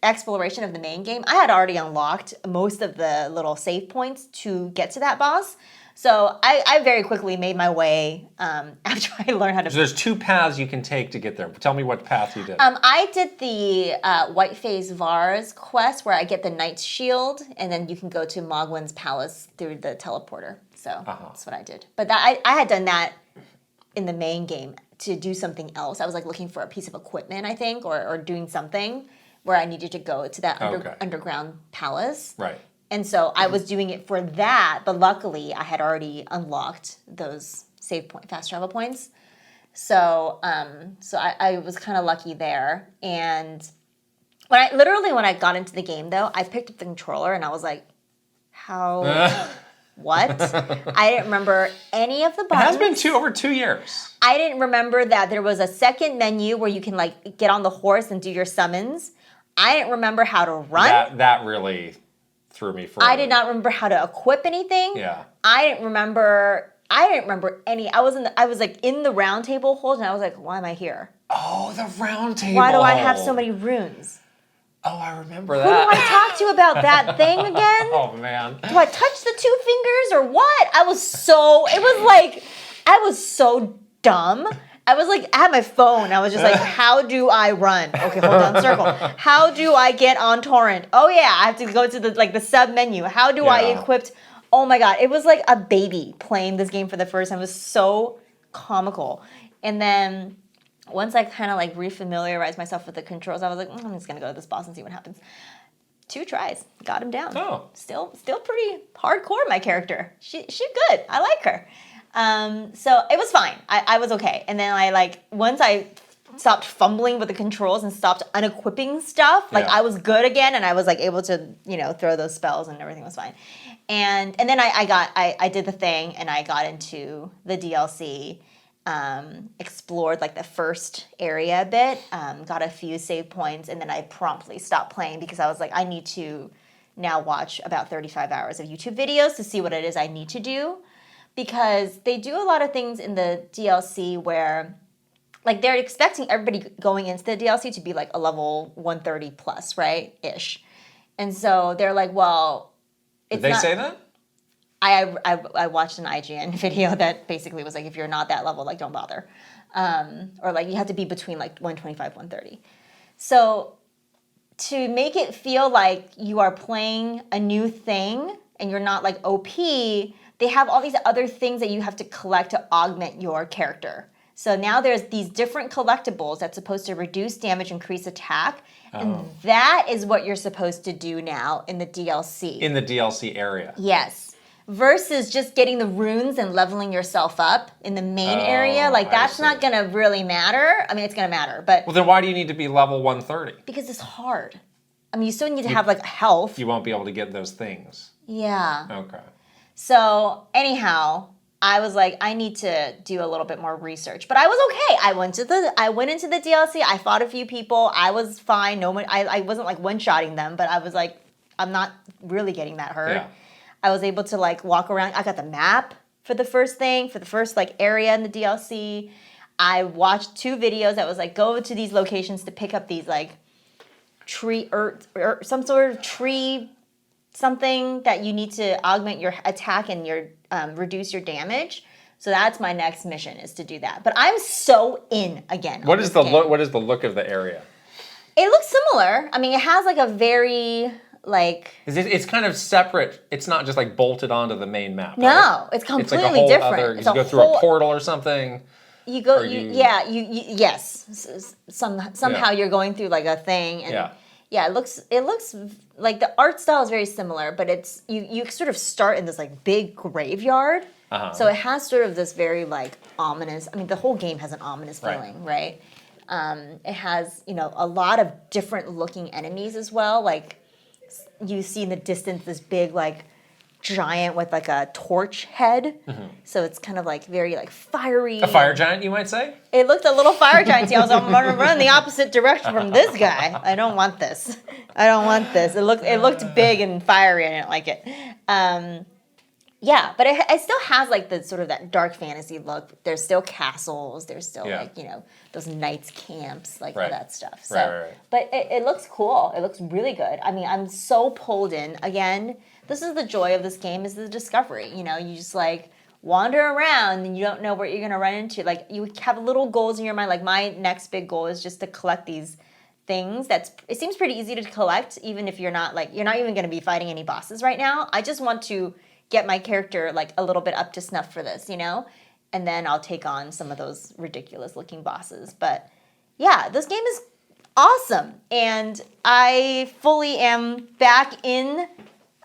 exploration of the main game, I had already unlocked most of the little save points to get to that boss. So I very quickly made my way after I learned how to... So there's 2 paths you can take to get there. Tell me what path you did. I did the Whiteface Vars quest where I get the Knight's Shield, and then you can go to Mogwin's Palace through the teleporter. So that's what I did. But I had done that in the main game to do something else. I was like looking for a piece of equipment, I think, or doing something where I needed to go to that underground palace. Right. And so I was doing it for that, but luckily I had already unlocked those fast travel points. So I was kind of lucky there. And when I got into the game though, I picked up the controller and I was like, how, what? I didn't remember any of the buttons. It has been over 2 years. I didn't remember that there was a second menu where you can like get on the horse and do your summons. I didn't remember how to run. That really threw me for. I did not remember how to equip anything. Yeah. I didn't remember any. I was like in the round table hold, and I was like, why am I here? Oh, the round table. Why do I have so many runes? Oh, I remember that. Who do I talk to about that thing again? Oh man. Do I touch the 2 fingers or what? I was so dumb. I was like, I had my phone. I was just like, how do I run? Okay, hold down circle. How do I get on torrent? Oh yeah, I have to go to the sub menu. How do I equip? Oh my god, it was like a baby playing this game for the first time. It was so comical. And then once I kind of like refamiliarized myself with the controls, I was like, I'm just gonna go to this boss and see what happens. 2 tries, got him down. Oh, still pretty hardcore. My character, she's good. I like her. So it was fine. I was okay. And then once I stopped fumbling with the controls and stopped unequipping stuff, I was good again, and I was like able to, throw those spells and everything was fine. And then I did the thing and I got into the DLC, explored like the first area a bit, got a few save points, and then I promptly stopped playing because I was like, I need to now watch about 35 hours of YouTube videos to see what it is I need to do. Because they do a lot of things in the DLC where, like, they're expecting everybody going into the DLC to be, like, a level 130 plus, right? Ish. And so they're like, well, it's Did they say that? I watched an IGN video that basically was like, if you're not that level, like, don't bother. Or, like, you have to be between, like, 125, 130. So to make it feel like you are playing a new thing and you're not, like, OP... they have all these other things that you have to collect to augment your character. So now there's these different collectibles that's supposed to reduce damage, increase attack, and that is what you're supposed to do now in the DLC. In the DLC area. Yes. Versus just getting the runes and leveling yourself up in the main area. Like, that's not going to really matter. I mean, it's going to matter, but... Well, then why do you need to be level 130? Because it's hard. I mean, you still need to have, like, health. You won't be able to get those things. Yeah. Okay. So anyhow, I was like, I need to do a little bit more research. But I was okay. I went into the DLC. I fought a few people. I was fine. No one. I wasn't like one-shotting them, but I was like, I'm not really getting that hurt. Yeah. I was able to like walk around. I got the map for the first like area in the DLC. I watched 2 videos that was like, go to these locations to pick up these like tree or some sort of tree. Something that you need to augment your attack and your reduce your damage. So that's my next mission, is to do that. But I'm so in again. What is the look? What is the look of the area? It looks similar. I mean, it has like a very like. It's kind of separate. It's not just like bolted onto the main map. No, right? it's completely it's like a whole different. Other, you go through a portal or something. You go. Yes. Somehow you're going through like a thing and. Yeah, it looks like the art style is very similar, but it's you sort of start in this like big graveyard. So it has sort of this very like ominous. I mean, the whole game has an ominous feeling, right? It has a lot of different looking enemies as well. Like you see in the distance this big like giant with like a torch head. So it's kind of like very like fiery. A fire giant, you might say? It looked a little fire giant. I was like, I'm gonna run the opposite direction from this guy. I don't want this. It looked big and fiery. I didn't like it. Yeah, but it still has like the sort of that dark fantasy look. There's still castles. There's still like, you know, those knights camps, like all that stuff. So, right. But it looks cool. It looks really good. I mean, I'm so pulled in. Again, this is the joy of this game, is the discovery. You know, you just like wander around and you don't know what you're gonna run into. Like you have little goals in your mind. Like my next big goal is just to collect these things. It seems pretty easy to collect, even if you're not even gonna be fighting any bosses right now. I just want to get my character like a little bit up to snuff for this, you know? And then I'll take on some of those ridiculous looking bosses. But yeah, this game is awesome. And I fully am back in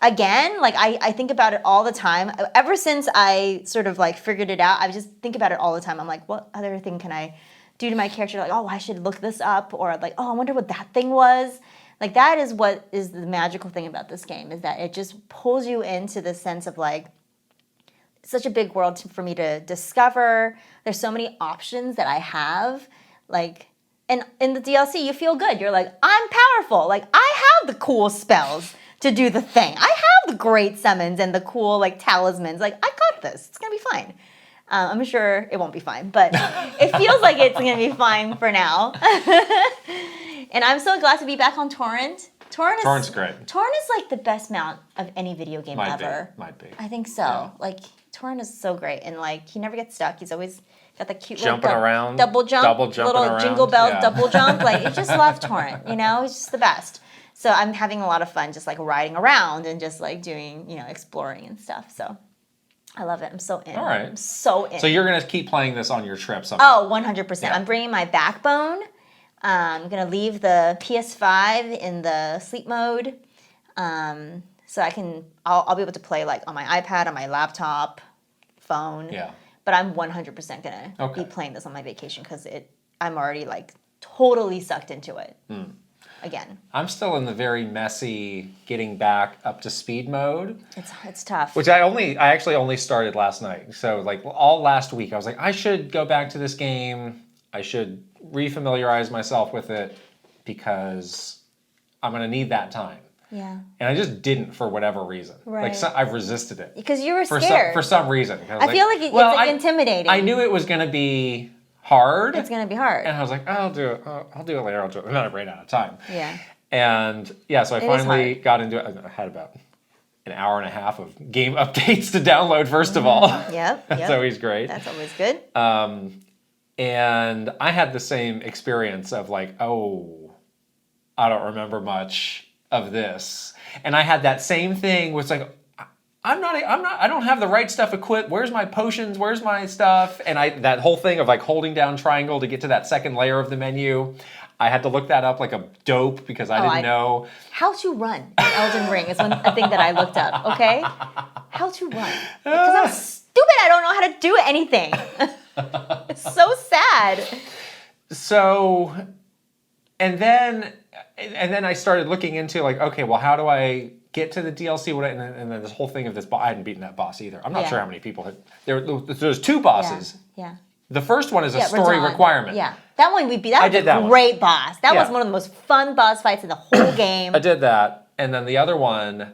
again. Like I think about it all the time. Ever since I sort of like figured it out, I just think about it all the time. I'm like, what other thing can I do to my character? Like, oh, I should look this up. Or like, oh, I wonder what that thing was. Like, that is what is the magical thing about this game, is that it just pulls you into the sense of, like, such a big world for me to discover. There's so many options that I have. Like, and in the DLC, you feel good. You're like, I'm powerful. Like, I have the cool spells to do the thing. I have the great summons and the cool, like, talismans. Like, I got this. It's going to be fine. I'm sure it won't be fine, but it feels like it's going to be fine for now. And I'm so glad to be back on Torrent. Torrent's great. Torrent is like the best mount of any video game ever. Might be. I think so. Yeah. Like, Torrent is so great. And like, he never gets stuck. He's always got the cute jumping little around, double jump, little around. jingle bell double jump. Like, I just love Torrent, you know? He's just the best. So I'm having a lot of fun just like riding around and just like doing, you know, exploring and stuff. So I love it. I'm so in. All right. I'm so in. So you're going to keep playing this on your trip somehow? Oh, 100%. Yeah. I'm bringing my backbone. I'm going to leave the PS5 in the sleep mode. So I'll be able to play like on my iPad, on my laptop, phone. Yeah. But I'm 100% going to be playing this on my vacation because I'm already like totally sucked into it. Again. I'm still in the very messy getting back up to speed mode. It's tough. Which I actually only started last night. So like all last week I was like, I should go back to this game. I should refamiliarize myself with it because I'm going to need that time. Yeah. And I just didn't for whatever reason. Right. Like I've resisted it. Because you were scared. For some reason. I feel like it's intimidating. I knew it was going to be hard. It's going to be hard. And I was like, oh, I'll do it. I'll do it later. And then I ran out of time. Yeah. And yeah, so I finally got into it. I had about an hour and a half of game updates to download first of all. Yep. That's always great. That's always good. And I had the same experience of like, oh, I don't remember much of this. And I had that same thing where it's like, I don't have the right stuff equipped. Where's my potions? Where's my stuff? And that whole thing of like holding down triangle to get to that second layer of the menu, I had to look that up like a dope because I didn't know. How to run in Elden Ring is a thing that I looked up, okay? How to run. Because I was stupid. I don't know how to do anything. It's so sad. So, and then I started looking into like, okay, well, how do I get to the DLC? And then this whole thing of this boss, I hadn't beaten that boss either. I'm not sure how many people had. There's two bosses. Yeah. The first one is a story requirement. Yeah. That one we beat. That was a great boss. That was one of the most fun boss fights in the whole game. I did that. And then the other one,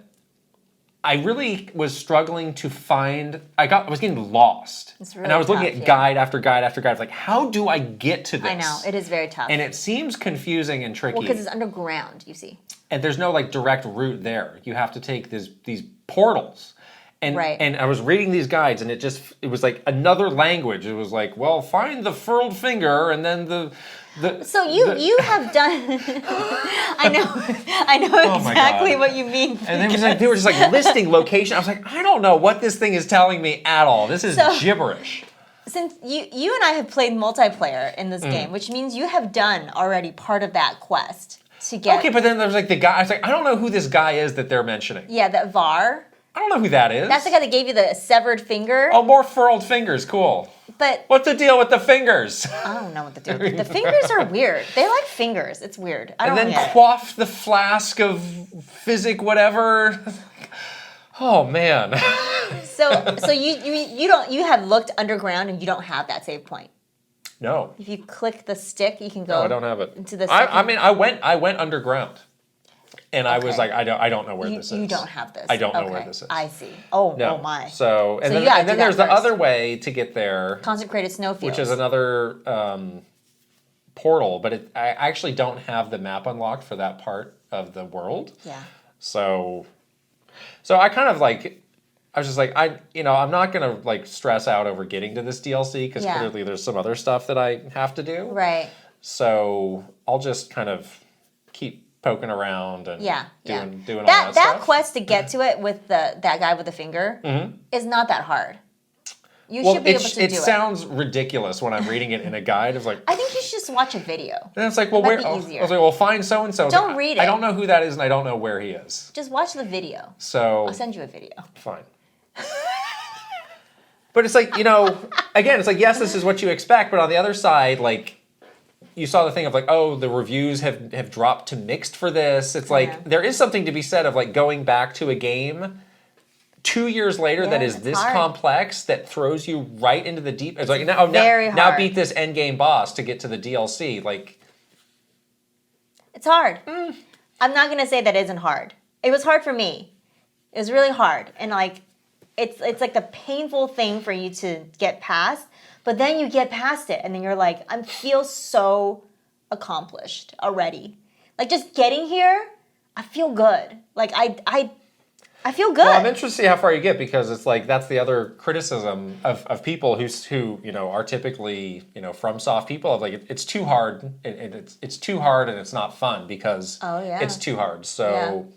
I really was struggling to find. I was getting lost. It's really and I was looking tough, at guide after guide after guide. Like, how do I get to this? I know. It is very tough. And it seems confusing and tricky. Well, because it's underground, you see. And there's no like direct route there. You have to take these portals. And I was reading these guides and it was like another language. It was like, well, find the furled finger and then the So you have done I know exactly what you mean. And they were just like listing location. I was like, I don't know what this thing is telling me at all. This is gibberish. Since you and I have played multiplayer in this game, which means you have done already part of that quest to get. Okay, but then there was like the guy. I was like, I don't know who this guy is that they're mentioning. Yeah, that Var. I don't know who that is. That's the guy that gave you the severed finger. Oh, more furled fingers. Cool. But what's the deal with the fingers? I don't know what the deal. The fingers are weird. They like fingers. It's weird. I don't And then quaff the flask of physic whatever. Oh man. So you have looked underground and you don't have that save point. No. If you click the stick, you can go. No, I don't have it. Into the. I went underground. And I was Okay. like, I don't know where this is. You don't have this. I don't know where this is. I see. Oh, No. oh my. So, and So you then, gotta and then do that there's the first. other way to get there, Consecrated snowfields. which is another portal, but I actually don't have the map unlocked for that part of the world. Yeah. So I kind of like, I was just like, I'm not gonna like stress out over getting to this DLC because clearly there's some other stuff that I have to do. Right. So I'll just kind of keep poking around and doing all that stuff. That quest to get to it with that guy with the finger is not that hard. You should be able to do it. It sounds ridiculous when I'm reading it in a guide. It's like, I think you should just watch a video. and it's like, well, That'd where? be I easier. was like, well, find so and so. Don't read it. I don't know who that is, and I don't know where he is. Just watch the video. So I'll send you a video. fine. But it's like, again, it's like, yes, this is what you expect, but on the other side, like, you saw the thing of like, oh, the reviews have dropped to mixed for this. It's like, there is something to be said of like going back to a game 2 years later that is this hard. complex, that throws you right into the deep. It's like, now hard. beat this end game boss to get to the DLC. Like, It's hard. I'm not gonna say that isn't hard. It was hard for me. It was really hard, and like, it's like the painful thing for you to get past. But then you get past it, and then you're like, I feel so accomplished already. Like just getting here, I feel good. Like I feel good. well, I'm interested to see how far you get, because it's like that's the other criticism of people who are typically from soft people of like it's too hard. It's too hard and it's not fun because it's too hard. So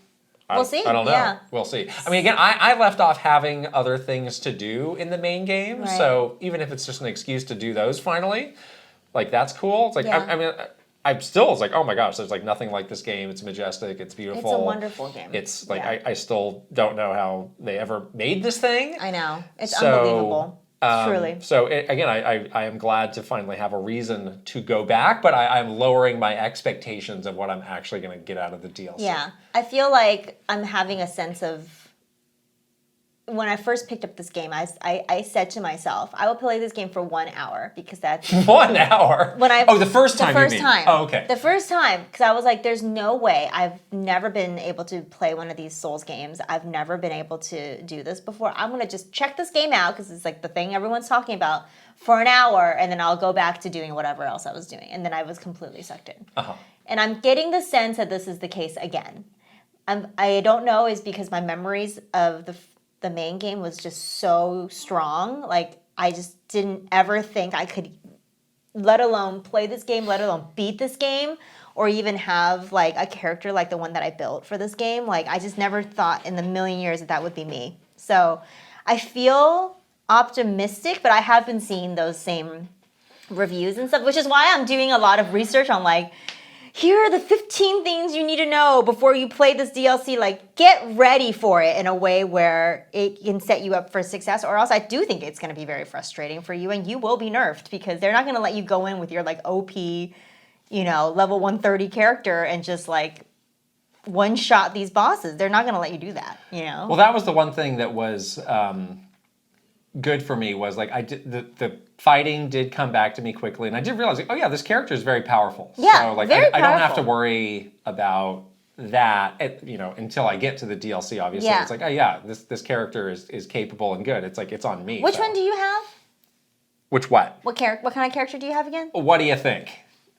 We'll see. I don't know. Yeah. We'll see. I mean, again, I left off having other things to do in the main game, Right. so even if it's just an excuse to do those finally, like that's cool. It's like I mean. I'm still, it's like, oh my gosh, there's like nothing like this game. It's majestic. It's beautiful. It's a wonderful game. It's like, I still don't know how they ever made this thing. I know. It's unbelievable. Truly. So again, I am glad to finally have a reason to go back, but I'm lowering my expectations of what I'm actually going to get out of the DLC. Yeah. I feel like I'm having a sense of, when I first picked up this game, I said to myself, I will play this game for 1 hour because that's 1 hour? The first time The first you mean? time. Oh, okay. The first time, because I was like, there's no way. I've never been able to play one of these Souls games. I've never been able to do this before. I'm going to just check this game out because it's like the thing everyone's talking about for an hour, and then I'll go back to doing whatever else I was doing. And then I was completely sucked in. And I'm getting the sense that this is the case again. I don't know, is because my memories of the main game was just so strong. Like, I just didn't ever think I could, let alone play this game, let alone beat this game, or even have like a character like the one that I built for this game. Like, I just never thought in the million years that would be me. So I feel optimistic, but I have been seeing those same reviews and stuff, which is why I'm doing a lot of research on like, here are the 15 things you need to know before you play this DLC. Like, get ready for it in a way where it can set you up for success, or else I do think it's going to be very frustrating for you, and you will be nerfed because they're not going to let you go in with your like OP, level 130 character and just like one-shot these bosses. They're not going to let you do that, Well, that was the one thing that was good for me, was like the fighting did come back to me quickly, and I did realize, like, oh yeah, this character is very powerful. Yeah, so like very I don't have to powerful. worry about that, until I get to the DLC. Obviously, Yeah. it's like, oh yeah, this character is capable and good. It's like it's on me. Which so. one do you have? Which what? What kind of character do you have again? What do you think?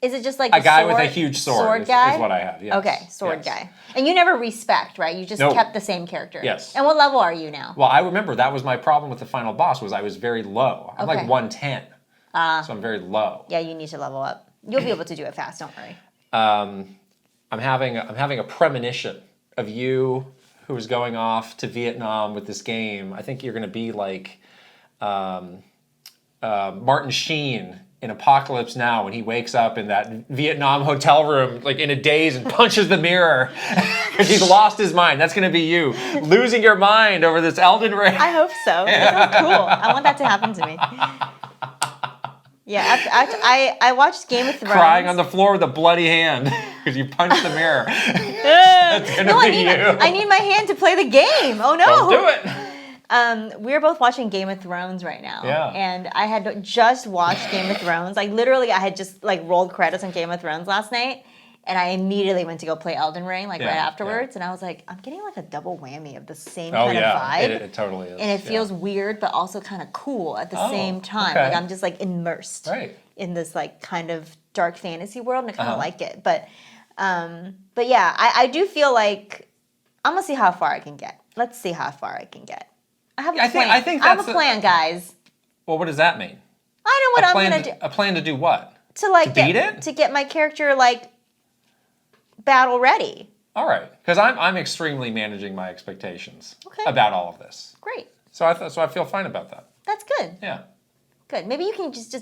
Is it just like A guy sword, with a huge sword is guy? what I have. Yes. Okay, sword Yes. guy. And you never respect, right? You just Nope. kept the same character. Yes. And what level are you now? Well, I remember that was my problem with the final boss, was I was very low. I'm Okay. like 110, so I'm very low. Yeah, you need to level up. You'll be able to do it fast. Don't worry. I'm having a premonition of you who is going off to Vietnam with this game. I think you're going to be like Martin Sheen in Apocalypse Now, when he wakes up in that Vietnam hotel room like in a daze and punches the mirror because he's lost his mind. That's going to be you, losing your mind over this Elden Ring. I hope so. That sounds cool. I want that to happen to me. Yeah, I watched Game of Thrones. Crying on the floor with a bloody hand because you punched the mirror. That's going to be you. I need my hand to play the game. Oh no. Don't do it. We're both watching Game of Thrones right now. Yeah. And I had just watched Game of Thrones. Like, literally, I had just like rolled credits on Game of Thrones last night. and I immediately went to go play Elden Ring right Yeah. afterwards, and I was like, I'm getting like a double whammy of the same Oh kind of yeah, vibe. it totally is. And it Yeah. feels weird, but also kind of cool at the Oh, same time. okay. Like I'm just like immersed Right. in this like kind of dark fantasy world, and I kind of Uh-huh. like it. But yeah, I do feel like I'm gonna see how far I can get. Let's see how far I can get. I have a plan. I think I have that's a plan, guys. Well, what does that mean? I know what I'm gonna do A plan to do what? to like to beat it? to get my character like battle ready. All right, because I'm extremely managing my expectations Okay. about all of this. Great. So I feel fine about that. That's good. Yeah. Good. Maybe you can just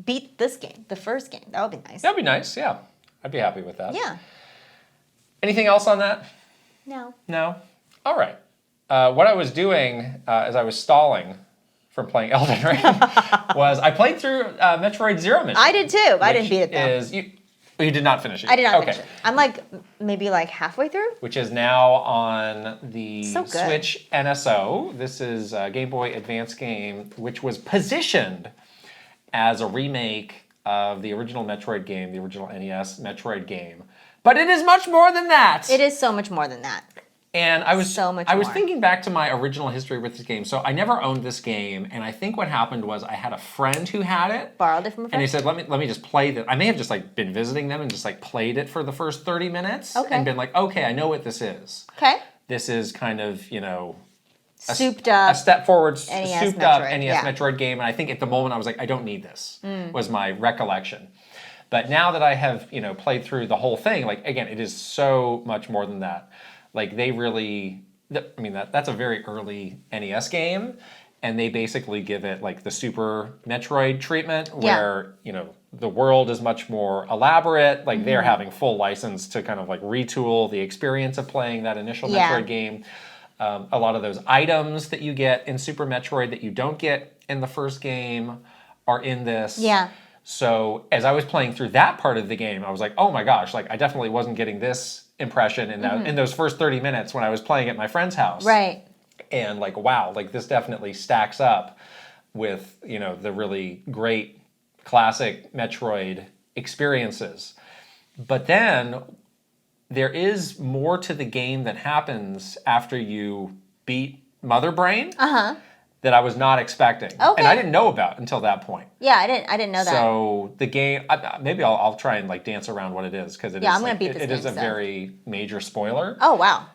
beat this game, the first game. That would be nice. That'd be nice, yeah. I'd be happy with that. Yeah. Anything else on that? No. No? All right. What I was doing as I was stalling from playing Elden Ring was I played through Metroid Zero Mission. I did too. I didn't beat it though. You did not finish it. I did not okay. finish it. I'm like maybe like halfway through. Which is now on the So good. Switch NSO. This is a Game Boy Advance game, which was positioned as a remake of the original Metroid game, the original NES Metroid game. But it is much more than that. It is so much more than that. And I was So much I was more. thinking back to my original history with this game. So I never owned this game, and I think what happened was I had a friend who had it. Borrowed it from a And friend. he said, let me just play that. I may have just like been visiting them and just like played it for the first 30 minutes Okay. and been like, okay, I know what this is. Okay. This is kind of, Souped a up. step forward, NES souped up Metroid, NES yeah. Metroid game. And I think at the moment I was like, I don't need this, was my recollection. But now that I have, played through the whole thing, like, again, it is so much more than that. Like, they really, that's a very early NES game. And they basically give it, like, the Super Metroid treatment, where, the world is much more elaborate. Like, they're having full license to kind of, like, retool the experience of playing that initial Metroid game. A lot of those items that you get in Super Metroid that you don't get in the first game are in this. Yeah. So as I was playing through that part of the game, I was like, oh my gosh, like I definitely wasn't getting this impression in those first 30 minutes when I was playing at my friend's house. Right. And like, wow, like this definitely stacks up with, the really great classic Metroid experiences. But then there is more to the game that happens after you beat Mother Brain that I was not expecting. Okay. And I didn't know about until that point. Yeah, I didn't know that. So the game, maybe I'll try and like dance around what it is because it Yeah, is I'm gonna like, beat this it is game, a so. very major spoiler. Oh wow.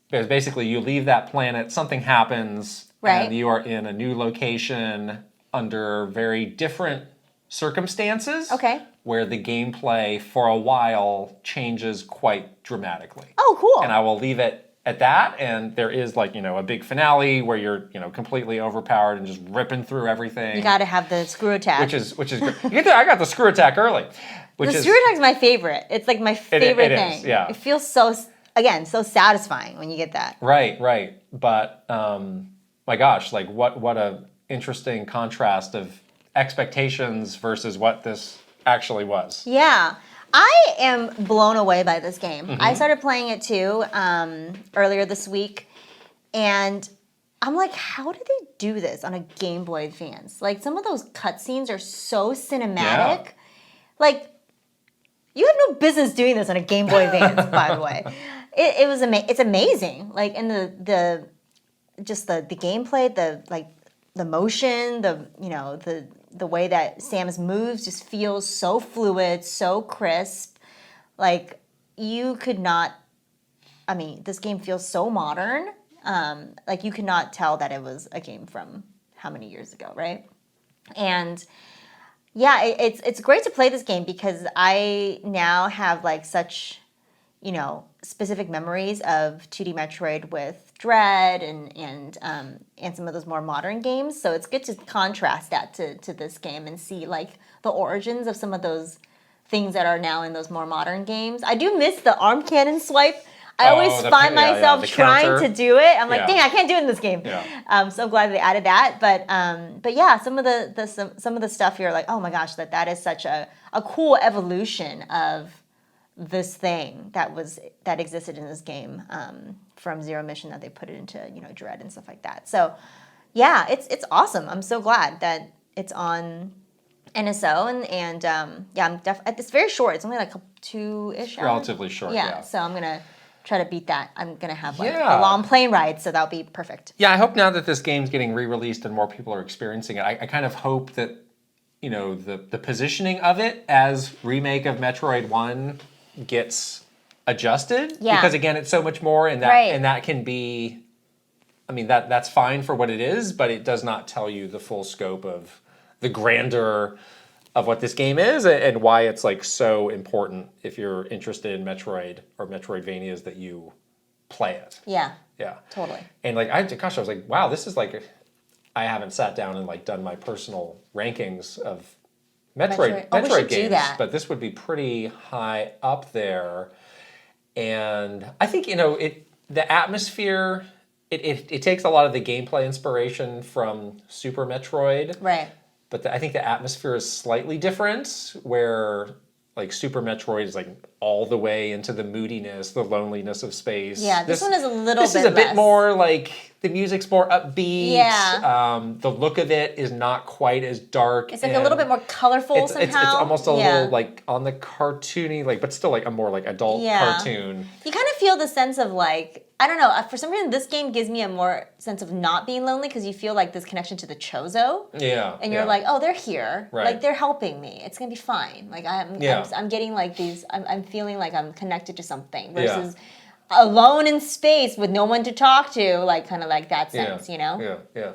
Because basically you leave that planet, something happens, Right. and you are in a new location under very different circumstances. Okay. Where the gameplay for a while changes quite dramatically. Oh, cool. And I will leave it at that, and there is like, a big finale where you're, completely overpowered and just ripping through everything. You got to have the screw attack. Which is great. I got the screw attack early. The screw attack's my favorite. It's like my favorite it thing. is, yeah. It feels so satisfying when you get that. Right. But my gosh, like what a interesting contrast of expectations versus what this actually was. Yeah. I am blown away by this game. I started playing it too earlier this week, and I'm like, how did they do this on a Game Boy Advance? Like, some of those cutscenes are so cinematic. Yeah. Like, you have no business doing this on a Game Boy Advance, by the way. It's amazing. Like, and the gameplay, the motion, the way that Samus moves just feels so fluid, so crisp. Like, you could not, this game feels so modern. Like, you could not tell that it was a game from how many years ago, right? And yeah, it's great to play this game because I now have like such, specific memories of 2D Metroid with Dread and some of those more modern games. So it's good to contrast that to this game and see like the origins of some of those things that are now in those more modern games. I do miss the arm cannon swipe. I always find myself trying counter. to do it. I'm like, Yeah. dang, I can't do it in this game. Yeah. I'm so glad they added that. But yeah, some of the stuff you're like, oh my gosh, that is such a cool evolution of this thing that existed in this game from Zero Mission that they put it into Dread and stuff like that. So yeah, it's awesome. I'm so glad that it's on NSO, and yeah, it's very short. It's only like 2-ish hours. Relatively short, yeah. So I'm gonna try to beat that. I'm gonna have like Yeah. a long plane ride, so that'll be perfect. Yeah, I hope now that this game's getting re-released and more people are experiencing it, I kind of hope that, you know, the positioning of it as remake of Metroid 1 gets adjusted. Yeah. Because again, it's so much more, and that Right. and that can be, I mean, that's fine for what it is, but it does not tell you the full scope of the grandeur of what this game is and why it's like so important if you're interested in Metroid or Metroidvanias that you play it. Yeah, Yeah. totally. And like I was like, wow, this is like, I haven't sat down and like done my personal rankings of Metroid Oh, we should do games, that. but this would be pretty high up there. And I think, you know, the atmosphere, it takes a lot of the gameplay inspiration from Super Metroid. Right. But I think the atmosphere is slightly different, where like Super Metroid is like all the way into the moodiness, the loneliness of space. Yeah, this one is a little This bit is a bit less. more like, the music's more upbeat. Yeah. The look of it is not quite as dark. It's like a little bit more colorful somehow. It's almost a little like on the cartoony, like, but still like a more like adult cartoon. You kind of feel the sense of like, I don't know, for some reason this game gives me a more sense of not being lonely because you feel like this connection to the Chozo. Yeah. And you're like, oh, they're here. Right. Like they're helping me. It's gonna be fine. Like I'm getting like these. I'm feeling like I'm connected to something versus alone in space with no one to talk to. Like kind of like that sense, you know? Yeah. Yeah.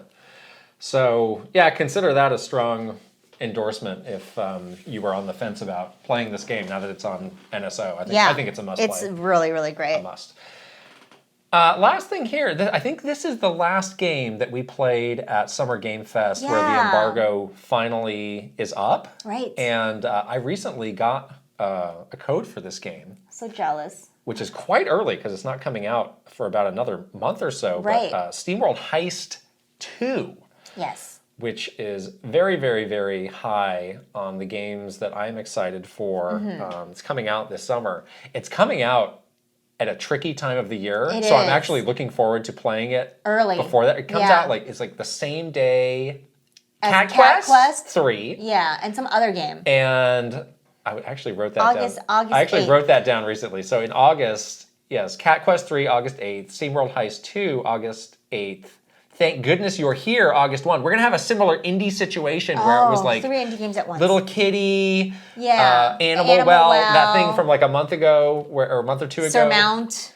So yeah, consider that a strong endorsement if you were on the fence about playing this game now that it's on NSO. I think it's a must play. It's really, really great. A must. Last thing here, I think this is the last game that we played at Summer Game Fest where the embargo finally is up. Right. And I recently got a code for this game. So jealous. Which is quite early because it's not coming out for about another month or so. Right. But Steamworld Heist 2. Yes. Which is very, very, very high on the games that I'm excited for. It's coming out this summer. It's coming out at a tricky time of the year. So I'm actually looking forward to playing it early before that. It comes out like, it's like the same day as Cat Quest 3. Yeah, and some other game. And I actually wrote that down. August I actually 8th. wrote that down recently. So in August, yes, Cat Quest 3, August 8th, Steamworld Heist 2, August 8th. Thank goodness you're here, August 1. We're going to have a similar indie situation where it was like 3 indie games at once. Little Kitty, Animal Well, Wow. that thing from like a month ago, or a month or two ago. Surmount.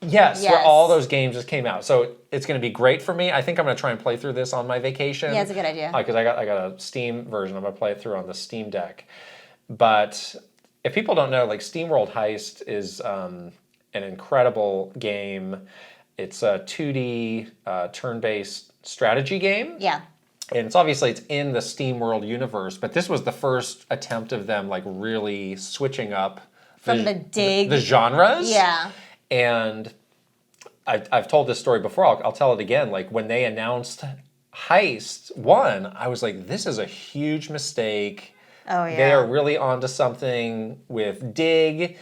Yes, where all those games just came out. So it's going to be great for me. I think I'm going to try and play through this on my vacation. Yeah, it's a good idea. Because I got a Steam version. I'm going to play it through on the Steam Deck. But if people don't know, like Steamworld Heist is an incredible game. It's a 2D turn-based strategy game. Yeah. And it's in the Steamworld universe, but this was the first attempt of them like really switching up From the genres. Yeah. And I've told this story before, I'll tell it again. Like when they announced Heist 1, I was like, this is a huge mistake. Oh yeah. They are really onto something with Dig.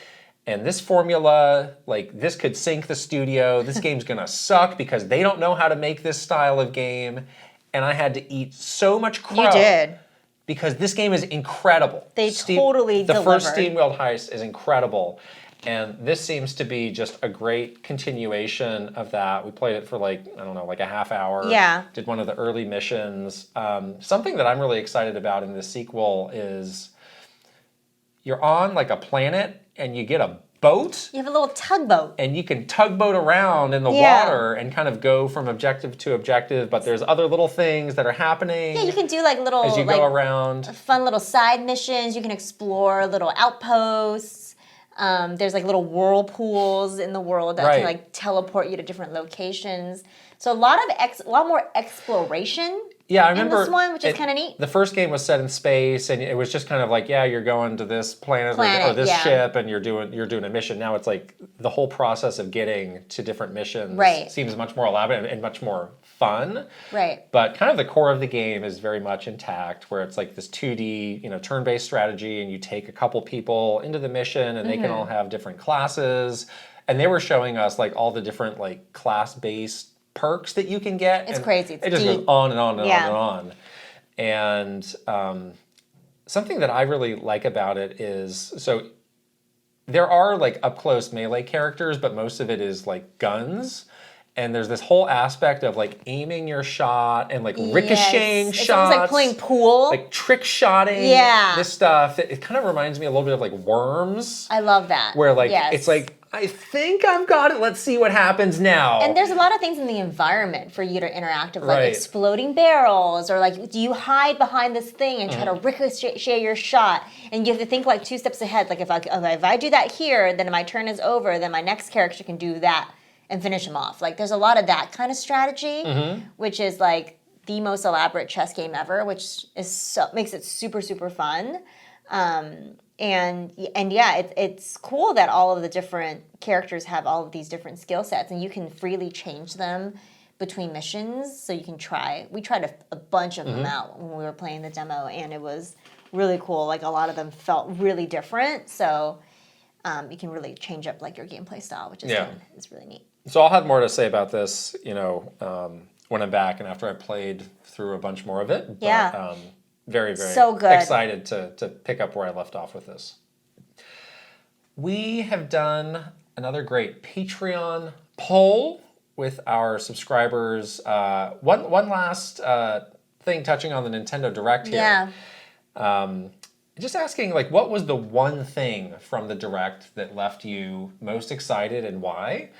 And this formula, like this could sink the studio. This game's gonna suck because they don't know how to make this style of game. And I had to eat so much crow. You did. Because this game is incredible. They totally The first delivered. Steamworld Heist is incredible. And this seems to be just a great continuation of that. We played it for like, I don't know, like a half hour. Yeah. Did one of the early missions. Something that I'm really excited about in this sequel is you're on like a planet and you get a boat. You have a little tugboat. And you can tugboat around in the water and kind of go from objective to objective, but there's other little things that are happening. Yeah, you can do like little as you go around. Fun little side missions. You can explore little outposts. There's like little whirlpools in the world that can like teleport you to different locations. So a lot more exploration. Yeah, I remember in this one, which is kind of neat. The first game was set in space, and it was just kind of like, yeah, you're going to this planet or this ship, and you're doing a mission. Now it's like the whole process of getting to different missions seems much more elaborate and much more fun. Right. But kind of the core of the game is very much intact, where it's like this 2D, turn-based strategy, and you take a couple people into the mission, and they can all have different classes. And they were showing us like all the different like class-based perks that you can get. It's crazy. It's it just deep. goes on and on and on and on. And something that I really like about it is, so there are like up close melee characters, but most of it is like guns. And there's this whole aspect of like aiming your shot and like ricocheting shots. It's almost like playing pool. Like trick shotting. Yeah. This stuff. It kind of reminds me a little bit of like Worms. I love that. Where like, it's like, I think I've got it. Let's see what happens now. And there's a lot of things in the environment for you to interact with, like exploding barrels, or like, do you hide behind this thing and try to ricochet your shot? And you have to think like 2 steps ahead. Like if I do that here, then my turn is over. Then my next character can do that and finish him off. Like there's a lot of that kind of strategy, which is like the most elaborate chess game ever, which is makes it super, super fun. And yeah, it's cool that all of the different characters have all of these different skill sets, and you can freely change them between missions. So you can we tried a bunch of them out when we were playing the demo, and it was really cool. Like a lot of them felt really different. So you can really change up like your gameplay style, which is fun. It's really neat. So I'll have more to say about this, when I'm back and after I played through a bunch more of it. But, very, very so good. Excited to pick up where I left off with this. We have done another great Patreon poll with our subscribers. One last thing touching on the Nintendo Direct here. Yeah. Just asking, like, what was the one thing from the Direct that left you most excited and why?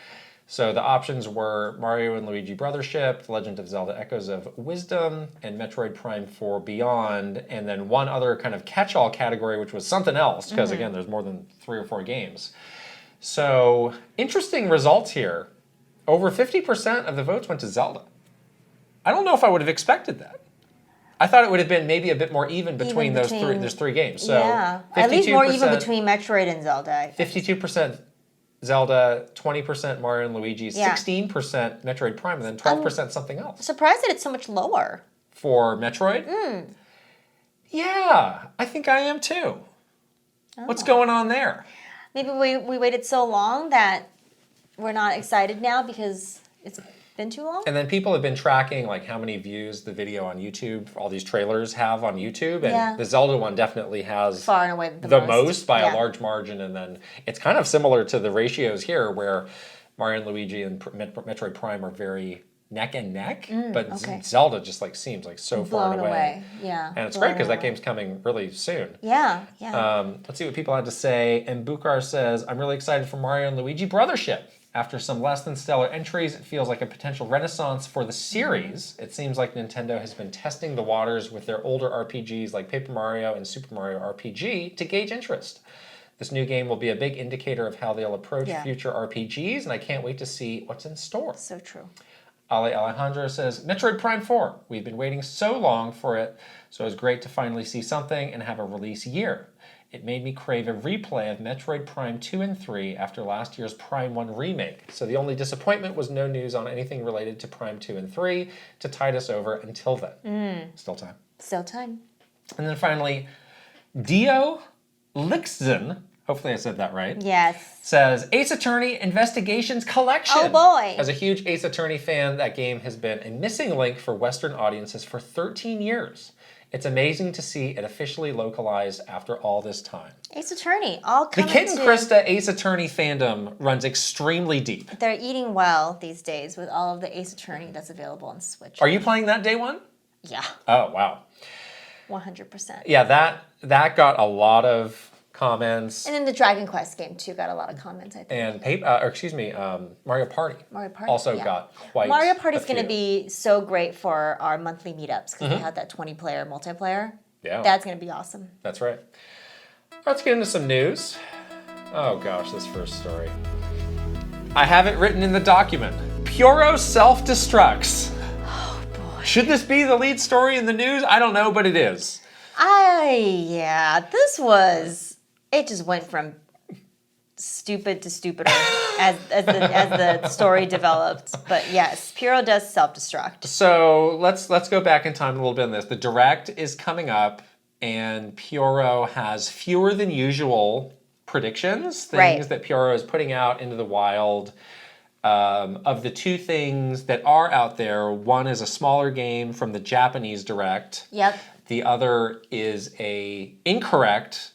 So the options were Mario and Luigi Brothership, The Legend of Zelda Echoes of Wisdom, and Metroid Prime 4 Beyond, and then one other kind of catch-all category, which was something else, because again, there's more than 3 or 4 games. So interesting results here. Over 50% of the votes went to Zelda. I don't know if I would have expected that. I thought it would have been maybe a bit more even between those three. There's 3 games, so at least more even between Metroid and Zelda. 52% Zelda, 20% Mario and Luigi, 16% Metroid Prime, and then 12% something else. Surprised that it's so much lower. For Metroid? Yeah, I think I am too. What's going on there? Maybe we waited so long that we're not excited now because it's been too long? And then people have been tracking like how many views the video on YouTube, all these trailers have on YouTube, and the Zelda one definitely has far and away the most by a large margin. And then it's kind of similar to the ratios here, where Mario and Luigi and Metroid Prime are very neck and neck, but Zelda just like seems like so far and away. Yeah, and it's great because that game's coming really soon. Yeah. Let's see what people had to say. And Bukar says, "I'm really excited for Mario and Luigi Brothership. After some less than stellar entries, it feels like a potential renaissance for the series. It seems like Nintendo has been testing the waters with their older RPGs like Paper Mario and Super Mario RPG to gauge interest. This new game will be a big indicator of how they'll approach future RPGs, and I can't wait to see what's in store." So true. Ale Alejandro says, "Metroid Prime 4. We've been waiting so long for it, so it was great to finally see something and have a release year. It made me crave a replay of Metroid Prime 2 and 3 after last year's Prime 1 remake. So the only disappointment was no news on anything related to Prime 2 and 3 to tide us over until then." Still time. Still time. And then finally, Dio Lixzen, hopefully I said that right. Yes. Says, "Ace Attorney Investigations Collection." Oh boy. As a huge Ace Attorney fan, that game has been a missing link for Western audiences for 13 years. It's amazing to see it officially localized after all this time. Ace Attorney, all coming The Kid and Krysta Ace Attorney fandom runs extremely deep. They're eating well these days with all of the Ace Attorney that's available on Switch. Are you playing that day one? Yeah. Oh, wow. 100%. Yeah, that got a lot of comments. And then the Dragon Quest game too got a lot of comments, I think. And Mario Party. Mario Party also got quite Mario Party is going to be so great for our monthly meetups because we have that 20-player multiplayer. Yeah. That's going to be awesome. That's right. Let's get into some news. Oh gosh, this first story. I have it written in the document. Puro self-destructs. Oh boy. Should this be the lead story in the news? I don't know, but it is. It just went from stupid to stupider as the story developed. But yes, Puro does self-destruct. So let's go back in time a little bit on this. The Direct is coming up, and Puro has fewer than usual predictions, things that Puro is putting out into the wild. Of the 2 things that are out there, one is a smaller game from the Japanese Direct. Yep. The other is a incorrect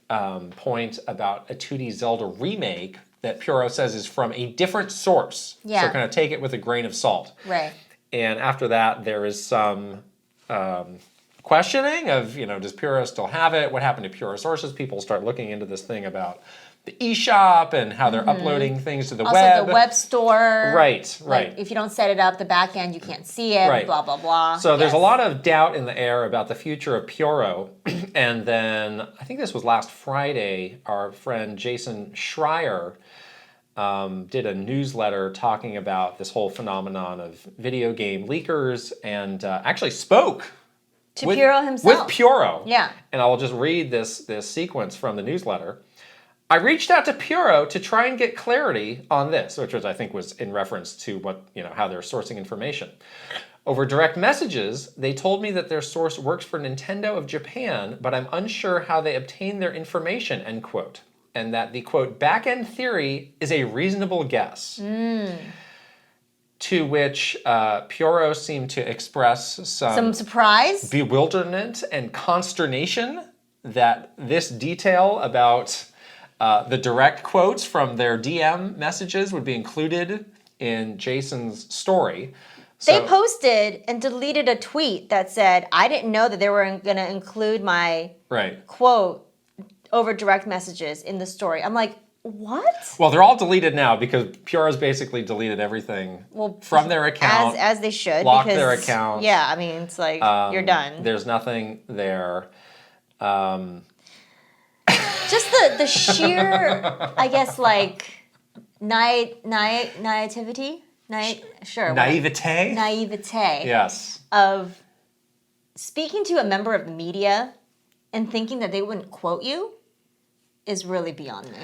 point about a 2D Zelda remake that Puro says is from a different source. Yeah. So kind of take it with a grain of salt. Right. And after that, there is some questioning of, does Puro still have it? What happened to Puro sources? People start looking into this thing about the eShop and how they're uploading things to the web. Also, the web store. Right. Like, if you don't set it up, the back end, you can't see it, Right. blah, blah, blah. So there's a lot of doubt in the air about the future of Puro. And then, I think this was last Friday, our friend Jason Schreier did a newsletter talking about this whole phenomenon of video game leakers and actually spoke to Puro himself. With Puro. Yeah. And I will just read this sequence from the newsletter. I reached out to Puro to try and get clarity on this, which I think was in reference to how they're sourcing information. Over direct messages, they told me that their source works for Nintendo of Japan, but I'm unsure how they obtain their information, end quote. And that the, quote, back-end theory is a reasonable guess. To which Puro seemed to express some surprise, bewilderment, and consternation that this detail about the direct quotes from their DM messages would be included in Jason's story. They posted and deleted a tweet that said, I didn't know that they were going to include my quote over direct messages in the story. I'm like, what? Well, they're all deleted now because Puro's basically deleted everything from their account. As they should. Locked their account. Yeah, I mean, it's like, you're done. There's nothing there. Just the sheer, I guess, like, naivety? Naivete? Naivete. Yes. Of speaking to a member of the media and thinking that they wouldn't quote you is really beyond me.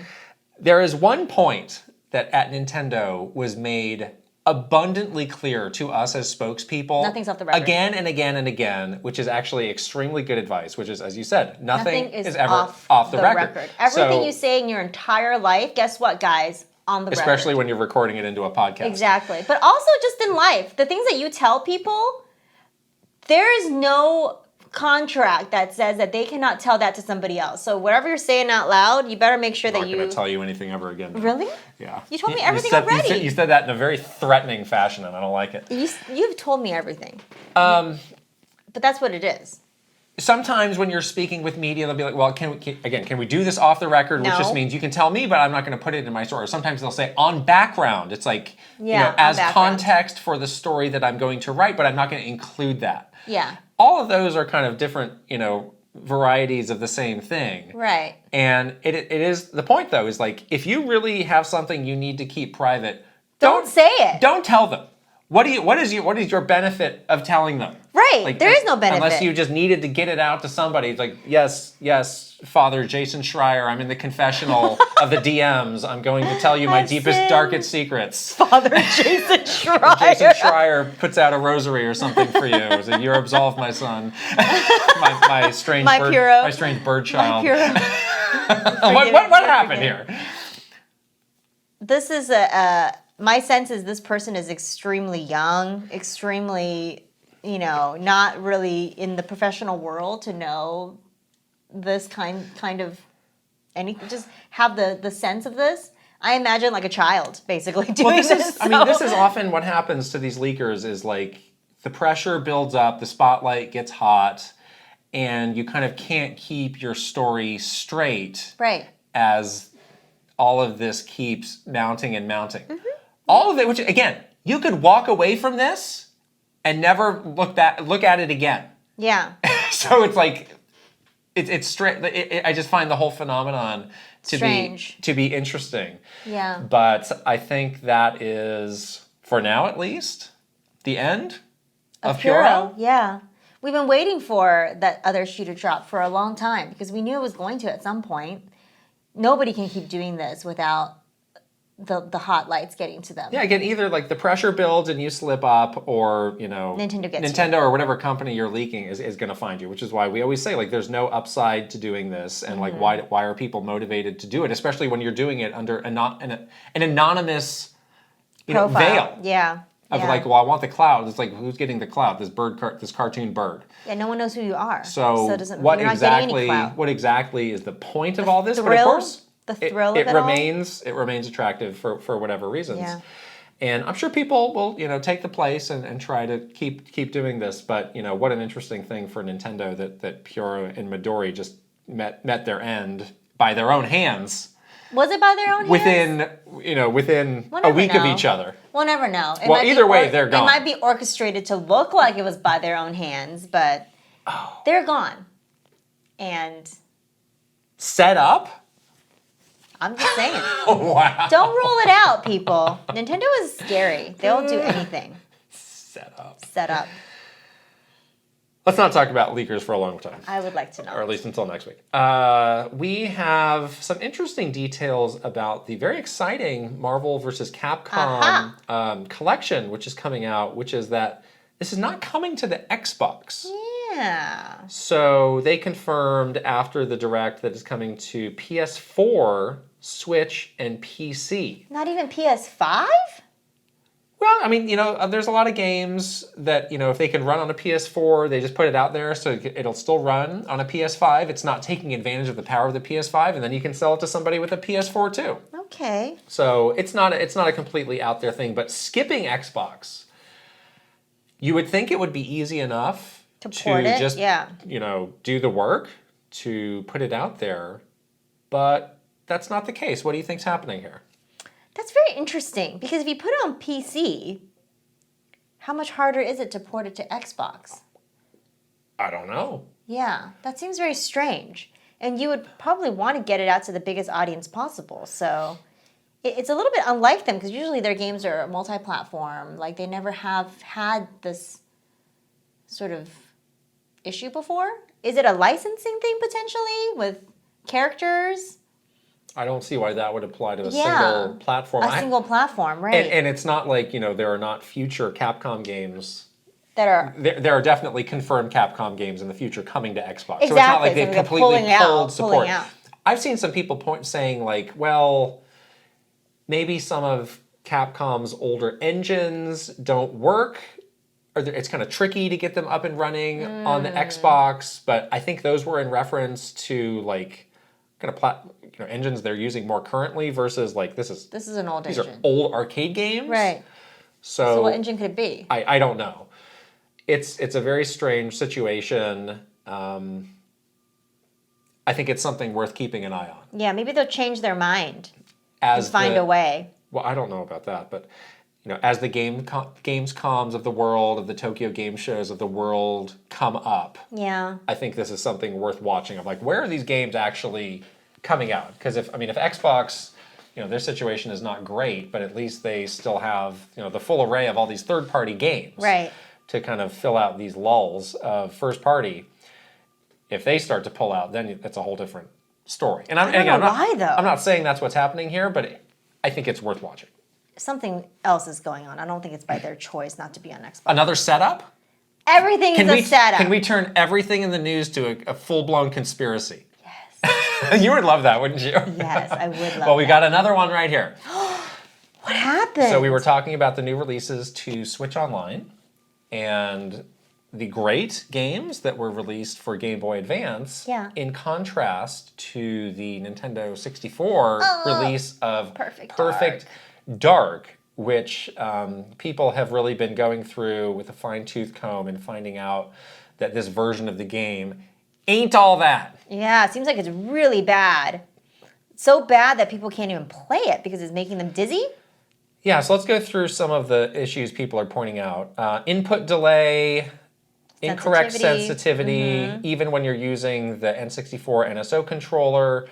There is one point that at Nintendo was made abundantly clear to us as spokespeople. Nothing's off the record. Again and again and again, which is actually extremely good advice, which is, as you said, nothing is ever off the record. Everything you say in your entire life, guess what, guys? On the record. Especially when you're recording it into a podcast. Exactly. But also just in life, the things that you tell people, there is no contract that says that they cannot tell that to somebody else. So whatever you're saying out loud, you better make sure that you... I'm not going to tell you anything ever again. Really? Yeah. You told me everything already. You said that in a very threatening fashion, and I don't like it. You've told me everything. But that's what it is. Sometimes when you're speaking with media, they'll be like, well, can we do this off the record? Which just means you can tell me, but I'm not going to put it in my story. Or sometimes they'll say on background. It's like, as context for the story that I'm going to write, but I'm not going to include that. Yeah. All of those are kind of different, varieties of the same thing. Right. And it is, the point though, is like, if you really have something you need to keep private, don't say it. Don't tell them. What is your benefit of telling them? Right. Like, there is no benefit. Unless you just needed to get it out to somebody. It's like, yes, Father Jason Schreier, I'm in the confessional of the DMs. I'm going to tell you my deepest, darkest secrets. Father Jason Schreier. Jason Schreier puts out a rosary or something for you. So you're absolved, my son. my strange bird child. What happened here? This is my sense is this person is extremely young, extremely, not really in the professional world to know this kind of anything. Just have the sense of this. I imagine like a child basically doing this. This is often what happens to these leakers is like the pressure builds up, the spotlight gets hot, and you kind of can't keep your story straight. Right. As all of this keeps mounting and mounting. Mm-hmm. All of it, which again, you could walk away from this and never look at it again. Yeah. So it's like, it's straight. I just find the whole phenomenon to be interesting. Yeah. But I think that is, for now at least, the end of Puro. Yeah. We've been waiting for that other shoe to drop for a long time because we knew it was going to at some point. Nobody can keep doing this without the hot lights getting to them. Yeah, again, either like the pressure builds and you slip up, or Nintendo or whatever company you're leaking is going to find you. Which is why we always say like there's no upside to doing this, and like why are people motivated to do it, especially when you're doing it under an anonymous veil. Yeah. of like, well, I want the cloud. It's like, who's getting the cloud? This this cartoon bird. Yeah, no one knows who you are. So it doesn't, what you're not getting any exactly? clout. What exactly is the point of all this? Thrill, but of course, the thrill it of it all? remains attractive for whatever reasons. Yeah. And I'm sure people will, take the place and try to keep doing this. But what an interesting thing for Nintendo that Pure and Midori just met their end by their own hands. Was it by their own hands? Within a week of each other. We'll never know. Either way, they're gone. It might be orchestrated to look like it was by their own hands, but they're gone. And set up? I'm just saying. Wow. Don't rule it out, people. Nintendo is scary. They'll do anything. Set up. Let's not talk about leakers for a long time. I would like to know. Or at least until next week. We have some interesting details about the very exciting Marvel vs. Capcom collection, which is coming out, which is that this is not coming to the Xbox. Yeah. So they confirmed after the Direct that it's coming to PS4, Switch, and PC. Not even PS5? Well, I mean, there's a lot of games that, if they can run on a PS4, they just put it out there so it'll still run on a PS5. It's not taking advantage of the power of the PS5, and then you can sell it to somebody with a PS4 too. Okay. So it's not a completely out there thing, but skipping Xbox, you would think it would be easy enough to port it, just, do the work to put it out there, but that's not the case. What do you think's happening here? That's very interesting, because if you put it on PC, how much harder is it to port it to Xbox? I don't know. Yeah, that seems very strange. And you would probably want to get it out to the biggest audience possible. So it's a little bit unlike them, because usually their games are multi-platform. Like, they never have had this sort of issue before. Is it a licensing thing, potentially, with characters? I don't see why that would apply to a single platform. Single platform, right. And it's not like, there are not future Capcom games. That are... There are definitely confirmed Capcom games in the future coming to Xbox. Exactly. So it's not like they've completely pulled support. Out. I've seen some people saying like, well, maybe some of Capcom's older engines don't work. Or it's kind of tricky to get them up and running on the Xbox. But I think those were in reference to like kind of engines they're using more currently versus like this is an old engine. These are old arcade games. Right. So what engine could it be? I don't know. It's a very strange situation. I think it's something worth keeping an eye on. Yeah, maybe they'll change their mind and find a way. Well, I don't know about that, but as the Gamescoms of the world, of the Tokyo Game Shows of the world come up, I think this is something worth watching. Of like, where are these games actually coming out? Because if Xbox, their situation is not great, but at least they still have the full array of all these third-party games, right, to kind of fill out these lulls of first-party. If they start to pull out, then that's a whole different story. And I don't know why, though. I'm not saying that's what's happening here, but I think it's worth watching. Something else is going on. I don't think it's by their choice not to be on Xbox. Another setup? Everything is a setup. Can we turn everything in the news to a full-blown conspiracy? Yes. You would love that, wouldn't you? Yes, I would love that. Well, we got another one right here. What happened? So we were talking about the new releases to Switch Online and the great games that were released for Game Boy Advance, in contrast to the Nintendo 64 release of Perfect Dark, which people have really been going through with a fine-tooth comb and finding out that this version of the game ain't all that. Yeah, it seems like it's really bad. So bad that people can't even play it because it's making them dizzy. Yeah, so let's go through some of the issues people are pointing out. Input delay, incorrect sensitivity, even when you're using the N64 NSO controller.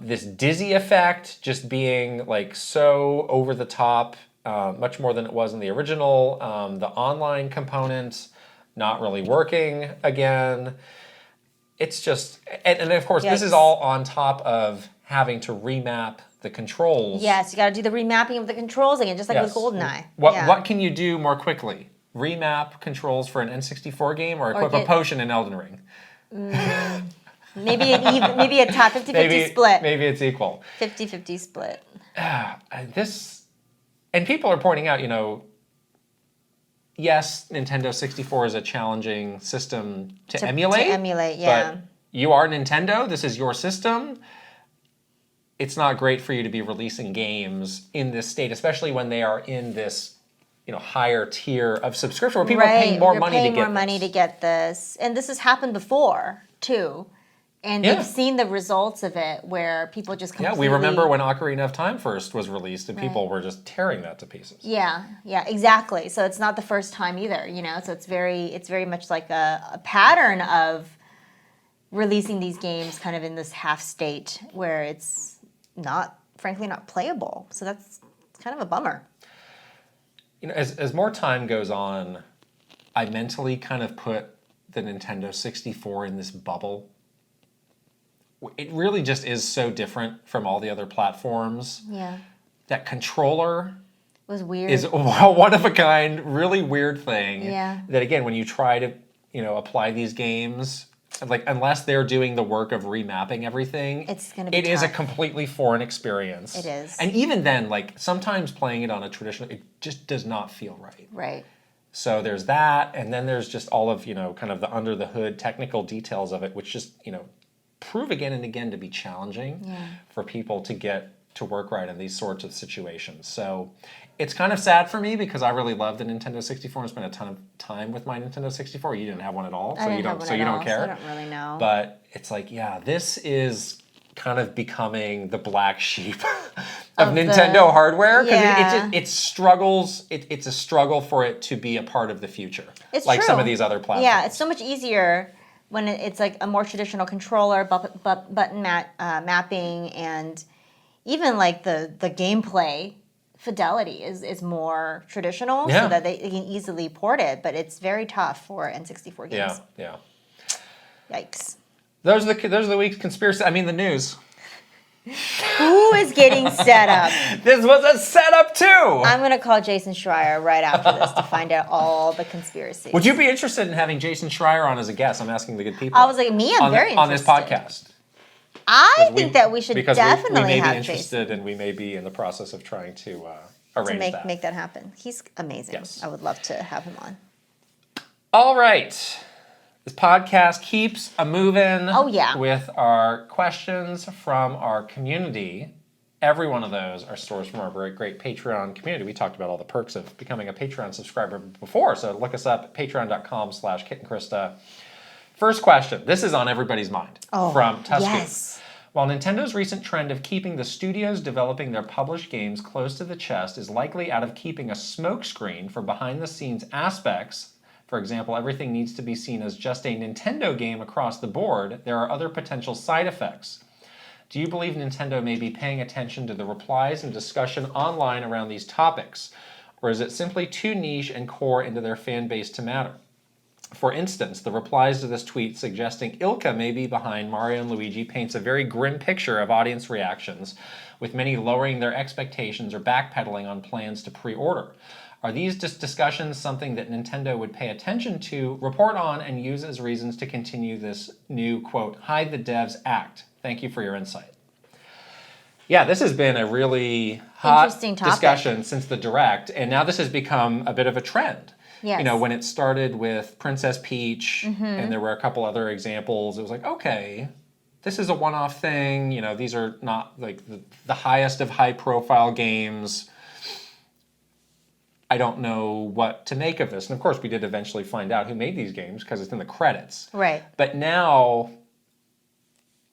This dizzy effect just being like so over the top, much more than it was in the original. The online component not really working again. It's just, and of course, this is all on top of having to remap the controls. Yes, you got to do the remapping of the controls again, just like with GoldenEye. What can you do more quickly? Remap controls for an N64 game or equip a potion in Elden Ring? Maybe a top 50-50 split. Maybe it's equal. 50-50 split. And people are pointing out, yes, Nintendo 64 is a challenging system to emulate. To emulate, yeah. But you are Nintendo. This is your system. It's not great for you to be releasing games in this state, especially when they are in this, higher tier of subscription where people are paying more money to get this. And this has happened before, too. And they've seen the results of it where people just completely... Yeah, we remember when Ocarina of Time first was released and people were just tearing that to pieces. Yeah, exactly. So it's not the first time either, So it's very much like a pattern of releasing these games kind of in this half state where it's frankly not playable. So that's kind of a bummer. As more time goes on, I mentally kind of put the Nintendo 64 in this bubble. It really just is so different from all the other platforms. Yeah. That controller was weird. Is a one-of-a-kind, really weird thing. Yeah. That, again, when you try to, apply these games, unless they're doing the work of remapping everything, it is a completely foreign experience. It is. And even then, sometimes playing it on a traditional, it just does not feel right. Right. So there's that, and then there's just all of, kind of the under-the-hood technical details of it, which just, prove again and again to be challenging for people to get to work right in these sorts of situations. So it's kind of sad for me because I really love the Nintendo 64 and spent a ton of time with my Nintendo 64. You didn't have one at all, so you don't care. So I don't really know. But it's this is kind of becoming the black sheep of Nintendo hardware because it struggles. It's a struggle for it to be a part of the future, it's like true. some of these other platforms. Yeah, it's so much easier when it's like a more traditional controller, button mapping, and even like the gameplay fidelity is more traditional, so that they can easily port it. But it's very tough for N64 games. Yeah. Yikes. Those are the week's conspiracy. I mean, the news. Who is getting set up? This was a setup too. I'm going to call Jason Schreier right after this to find out all the conspiracies. Would you be interested in having Jason Schreier on as a guest? I'm asking the good people. I was like, I'm very interested. On this podcast. I think that we should because definitely we may have be interested Jason. And we may be in the process of trying to arrange that. Make that happen. He's amazing. Yes. I would love to have him on. All right. This podcast keeps a moving with our questions from our community. Every one of those are sourced from our very great Patreon community. We talked about all the perks of becoming a Patreon subscriber before, so look us up at patreon.com/KitandKrysta. First question. This is on everybody's mind from Tusky. Yes. While Nintendo's recent trend of keeping the studios developing their published games close to the chest is likely out of keeping a smokescreen for behind-the-scenes aspects, for example, everything needs to be seen as just a Nintendo game across the board, there are other potential side effects. Do you believe Nintendo may be paying attention to the replies and discussion online around these topics? Or is it simply too niche and core into their fan base to matter? For instance, the replies to this tweet suggesting Ilka may be behind Mario and Luigi paints a very grim picture of audience reactions, with many lowering their expectations or backpedaling on plans to pre-order. Are these discussions something that Nintendo would pay attention to, report on, and use as reasons to continue this new, quote, hide the devs act? Thank you for your insight. Yeah, this has been a really hot discussion since the Direct, and now this has become a bit of a trend. Yes. When it started with Princess Peach, and there were a couple other examples, it was like, okay, this is a one-off thing. These are not like the highest of high-profile games. I don't know what to make of this. And of course, we did eventually find out who made these games because it's in the credits. Right. But now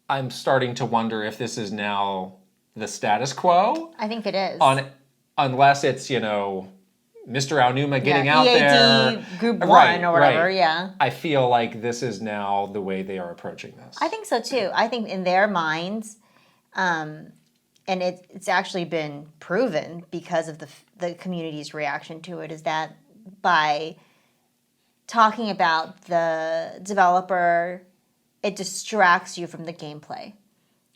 I'm starting to wonder if this is now the status quo. I think it is. Unless it's, Mr. Aonuma getting out EAD there. Group 1 or whatever, yeah. I feel like this is now the way they are approaching this. I think so too. I think in their minds, and it's actually been proven because of the community's reaction to it, is that by talking about the developer, it distracts you from the gameplay,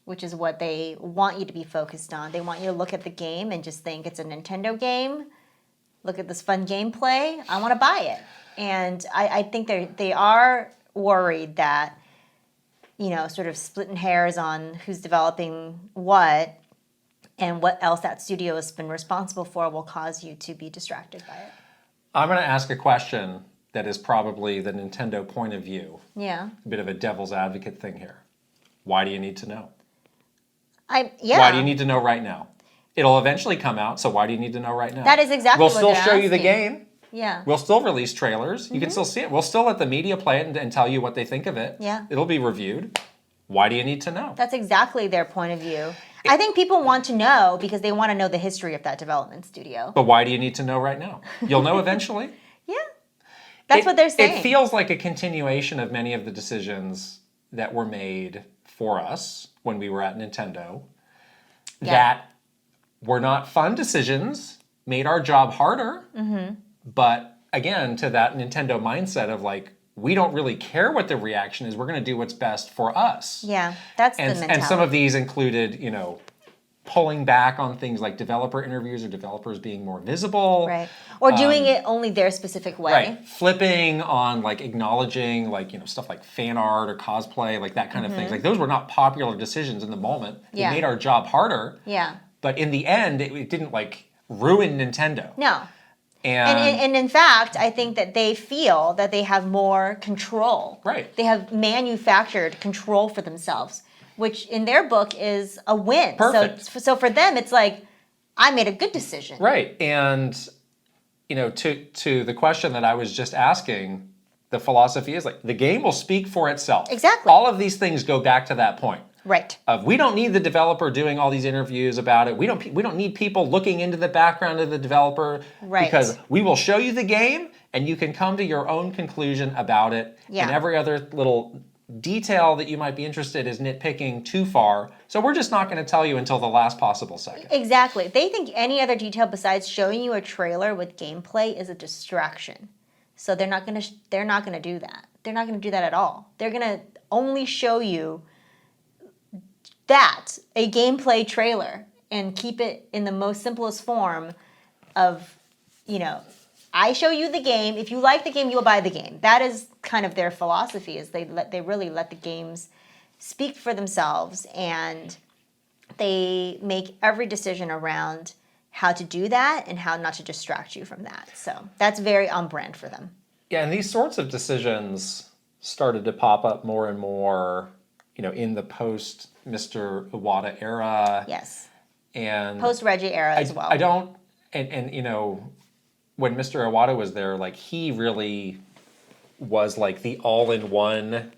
which is what they want you to be focused on. They want you to look at the game and just think it's a Nintendo game. Look at this fun gameplay. I want to buy it. And I think they are worried that, sort of splitting hairs on who's developing what and what else that studio has been responsible for will cause you to be distracted by it. I'm going to ask a question that is probably the Nintendo point of view. Yeah. A bit of a devil's advocate thing here. Why do you need to know? Yeah. Why do you need to know right now? It'll eventually come out, so why do you need to know right now? That is exactly what We'll still show you the game. Yeah. We'll still release trailers. You can still see it. We'll still let the media play it and tell you what they think of it. Yeah. It'll be reviewed. Why do you need to know? That's exactly their point of view. I think people want to know because they want to know the history of that development studio. But why do you need to know right now? You'll know eventually. Yeah. That's what they're saying. It feels like a continuation of many of the decisions that were made for us when we were at Nintendo that were not fun decisions, made our job harder, but again, to that Nintendo mindset of like, we don't really care what the reaction is. We're going to do what's best for us. Yeah, that's the mentality. And some of these included, pulling back on things like developer interviews or developers being more visible. Right. Or doing it only their specific way. Right. Flipping on like acknowledging like, stuff like fan art or cosplay, like that kind of things. Like those were not popular decisions in the moment. It made our job harder. Yeah. But in the end, it didn't like ruin Nintendo. No. And in fact, I think that they feel that they have more control. Right. They have manufactured control for themselves, which in their book is a win. Perfect. So for them, it's like, I made a good decision. Right. And, to the question that I was just asking, the philosophy is like, the game will speak for itself. Exactly. All of these things go back to that point. Right. We don't need the developer doing all these interviews about it. We don't need people looking into the background of the developer. Right. Because we will show you the game and you can come to your own conclusion about it. Yeah. And every other little detail that you might be interested is nitpicking too far. So we're just not going to tell you until the last possible second. Exactly. They think any other detail besides showing you a trailer with gameplay is a distraction. So they're not going to do that. They're not going to do that at all. They're going to only show you a gameplay trailer, and keep it in the most simplest form of, I show you the game. If you like the game, you'll buy the game. That is kind of their philosophy, is they really let the games speak for themselves, and they make every decision around how to do that and how not to distract you from that. So that's very on brand for them. Yeah, and these sorts of decisions started to pop up more and more, in the post Mr. Iwata era. Yes. And post Reggie era as well. I don't, and when Mr. Iwata was there, like he really was like the all-in-one,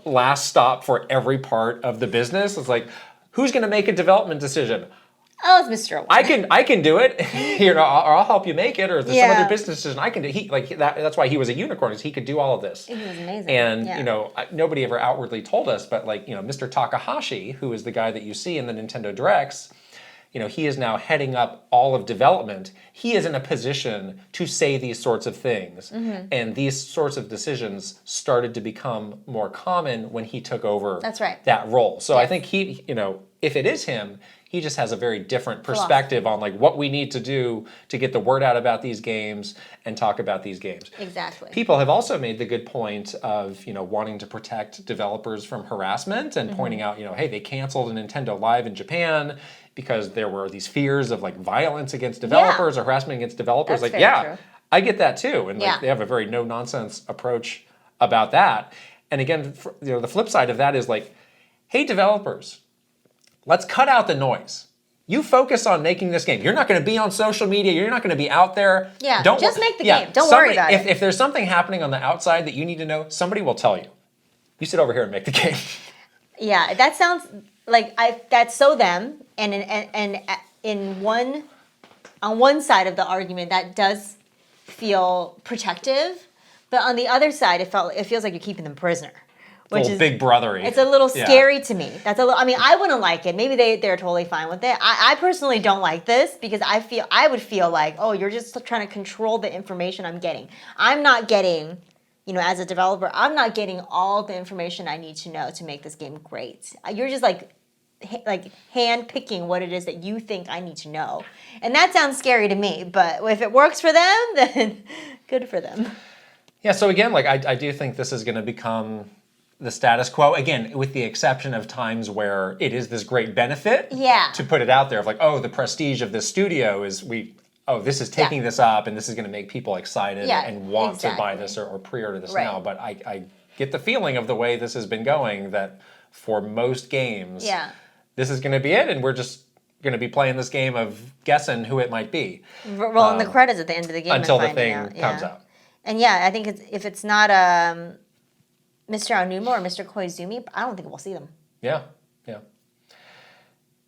last stop for every part of the business. It's like, who's going to make a development decision? Oh, it's Mr. Iwata. I can do it, or I'll help you make it, or if there's some other business decision I can do. That's why he was a unicorn, because he could do all of this. He was amazing. And nobody ever outwardly told us, but Mr. Takahashi, who is the guy that you see in the Nintendo Directs, he is now heading up all of development. He is in a position to say these sorts of things, and these sorts of decisions started to become more common when he took over. That's right. That role. So I think he, if it is him, he just has a very different perspective on like what we need to do to get the word out about these games and talk about these games. Exactly. People have also made the good point of, wanting to protect developers from harassment and pointing out, hey, they canceled a Nintendo Live in Japan because there were these fears of like violence against developers or harassment against developers. That's like, very true. I get that too. And like they have a very no-nonsense approach about that. And again, the flip side of that is like, hey, developers, let's cut out the noise. You focus on making this game. You're not going to be on social media. You're not going to be out there. Yeah, just make the game. Don't worry about it. If there's something happening on the outside that you need to know, somebody will tell you. You sit over here and make the game. Yeah, that sounds like that's so them. And on one side of the argument, that does feel protective, but on the other side, it feels like you're keeping them prisoner. Which is big brothery. It's a little scary to me. I wouldn't like it. Maybe they're totally fine with it. I personally don't like this because I would feel like, oh, you're just trying to control the information I'm getting. I'm not getting, as a developer, I'm not getting all the information I need to know to make this game great. You're just like hand picking what it is that you think I need to know. And that sounds scary to me, but if it works for them, then good for them. Yeah, so again, I do think this is going to become the status quo, again, with the exception of times where it is this great benefit to put it out there of like, oh, the prestige of this studio is oh, this is taking this up and this is going to make people excited and want to buy this or pre-order this now. But I get the feeling of the way this has been going that for most games, this is going to be it, and we're just going to be playing this game of guessing who it might be. Rolling the credits at the end of the game until the thing comes out. And I think if it's not Mr. Aonuma or Mr. Koizumi, I don't think we'll see them. Yeah.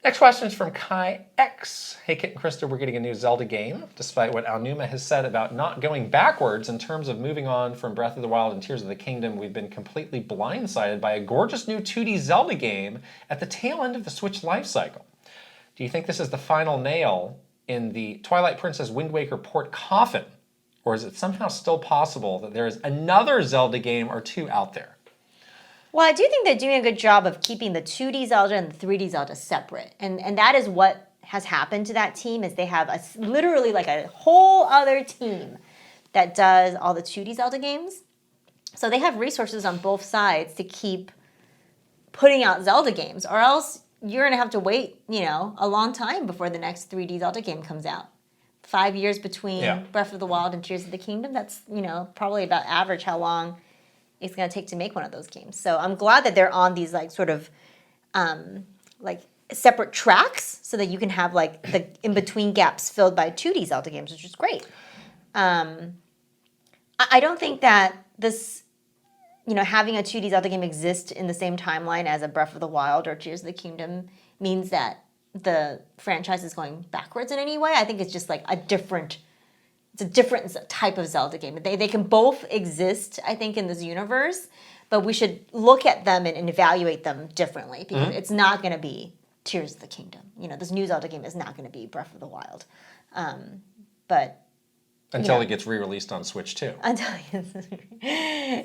Next question is from Kai X. Hey, Kit and Krysta, we're getting a new Zelda game, despite what Aonuma has said about not going backwards in terms of moving on from Breath of the Wild and Tears of the Kingdom. We've been completely blindsided by a gorgeous new 2D Zelda game at the tail end of the Switch lifecycle. Do you think this is the final nail in the Twilight Princess Wind Waker port coffin? Or is it somehow still possible that there is another Zelda game or two out there? Well, I do think they're doing a good job of keeping the 2D Zelda and the 3D Zelda separate. And that is what has happened to that team, is they have literally like a whole other team that does all the 2D Zelda games. So they have resources on both sides to keep putting out Zelda games, or else you're going to have to wait, a long time before the next 3D Zelda game comes out. 5 years between Breath of the Wild and Tears of the Kingdom, that's, probably about average how long it's going to take to make one of those games. So I'm glad that they're on these sort of separate tracks so that you can have the in-between gaps filled by 2D Zelda games, which is great. I don't think that this, having a 2D Zelda game exist in the same timeline as a Breath of the Wild or Tears of the Kingdom means that the franchise is going backwards in any way. I think it's just a different type of Zelda game. They can both exist, I think, in this universe, but we should look at them and evaluate them differently, because it's not going to be Tears of the Kingdom. This new Zelda game is not going to be Breath of the Wild. But until it gets re-released on Switch too.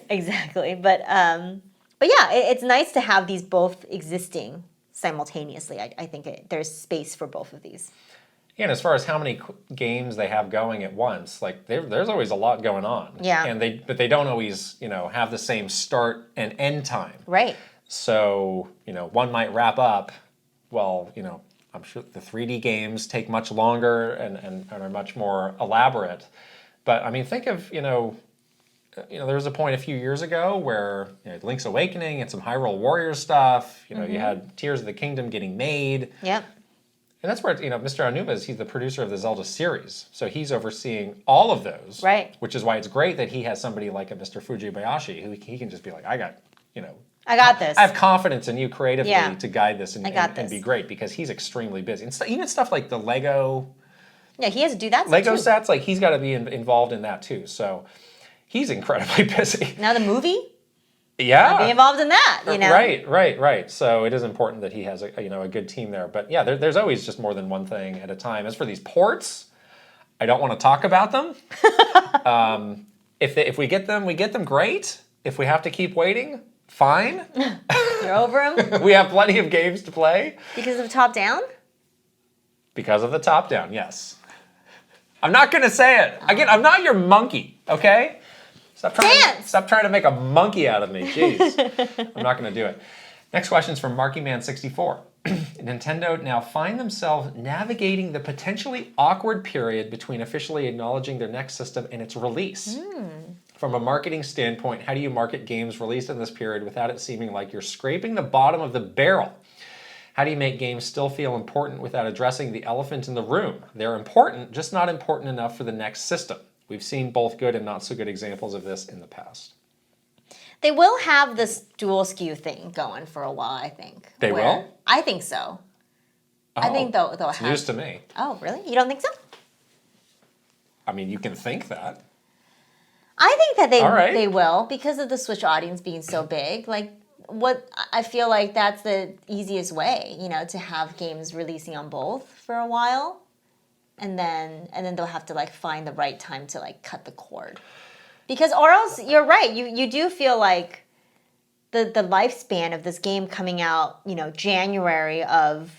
Exactly. But yeah, it's nice to have these both existing simultaneously. I think there's space for both of these. Yeah, and as far as how many games they have going at once, there's always a lot going on. Yeah. But they don't always, have the same start and end time. Right. So, one might wrap up. Well, I'm sure the 3D games take much longer and are much more elaborate. But I mean, think of, there was a point a few years ago where Link's Awakening and some Hyrule Warriors stuff. You had Tears of the Kingdom getting made. Yep. And that's where, Mr. Aonuma he's the producer of the Zelda series. So he's overseeing all of those. Right. Which is why it's great that he has somebody like a Mr. Fujibayashi who he can just be like, I got this. I have confidence in you creatively to guide this and be great, because he's extremely busy. And even stuff like the Lego. Yeah, he has to do that Lego too. sets, he's got to be involved in that too. So he's incredibly busy. Now the movie? Yeah. I'll be involved in that, Right. So it is important that he has a good team there. But yeah, there's always just more than one thing at a time. As for these ports, I don't want to talk about them. If we get them, we get them, great. If we have to keep waiting, fine. You're over them? We have plenty of games to play. Because of top-down? Because of the top-down, yes. I'm not going to say it. Again, I'm not your monkey, okay? Stop trying to make a monkey out of me. Jeez. I'm not going to do it. Next question is from MarkyMan64. Nintendo now find themselves navigating the potentially awkward period between officially acknowledging their next system and its release. From a marketing standpoint, how do you market games released in this period without it seeming like you're scraping the bottom of the barrel? How do you make games still feel important without addressing the elephant in the room? They're important, just not important enough for the next system. We've seen both good and not so good examples of this in the past. They will have this dual SKU thing going for a while, I think. They will? I think so. I think they'll have... News to me. Oh, really? You don't think so? I mean, you can think that. I think that they will, because of the Switch audience being so big. I feel like that's the easiest way, to have games releasing on both for a while. And then they'll have to find the right time to cut the cord, because or else you're right, you do feel like the lifespan of this game coming out January of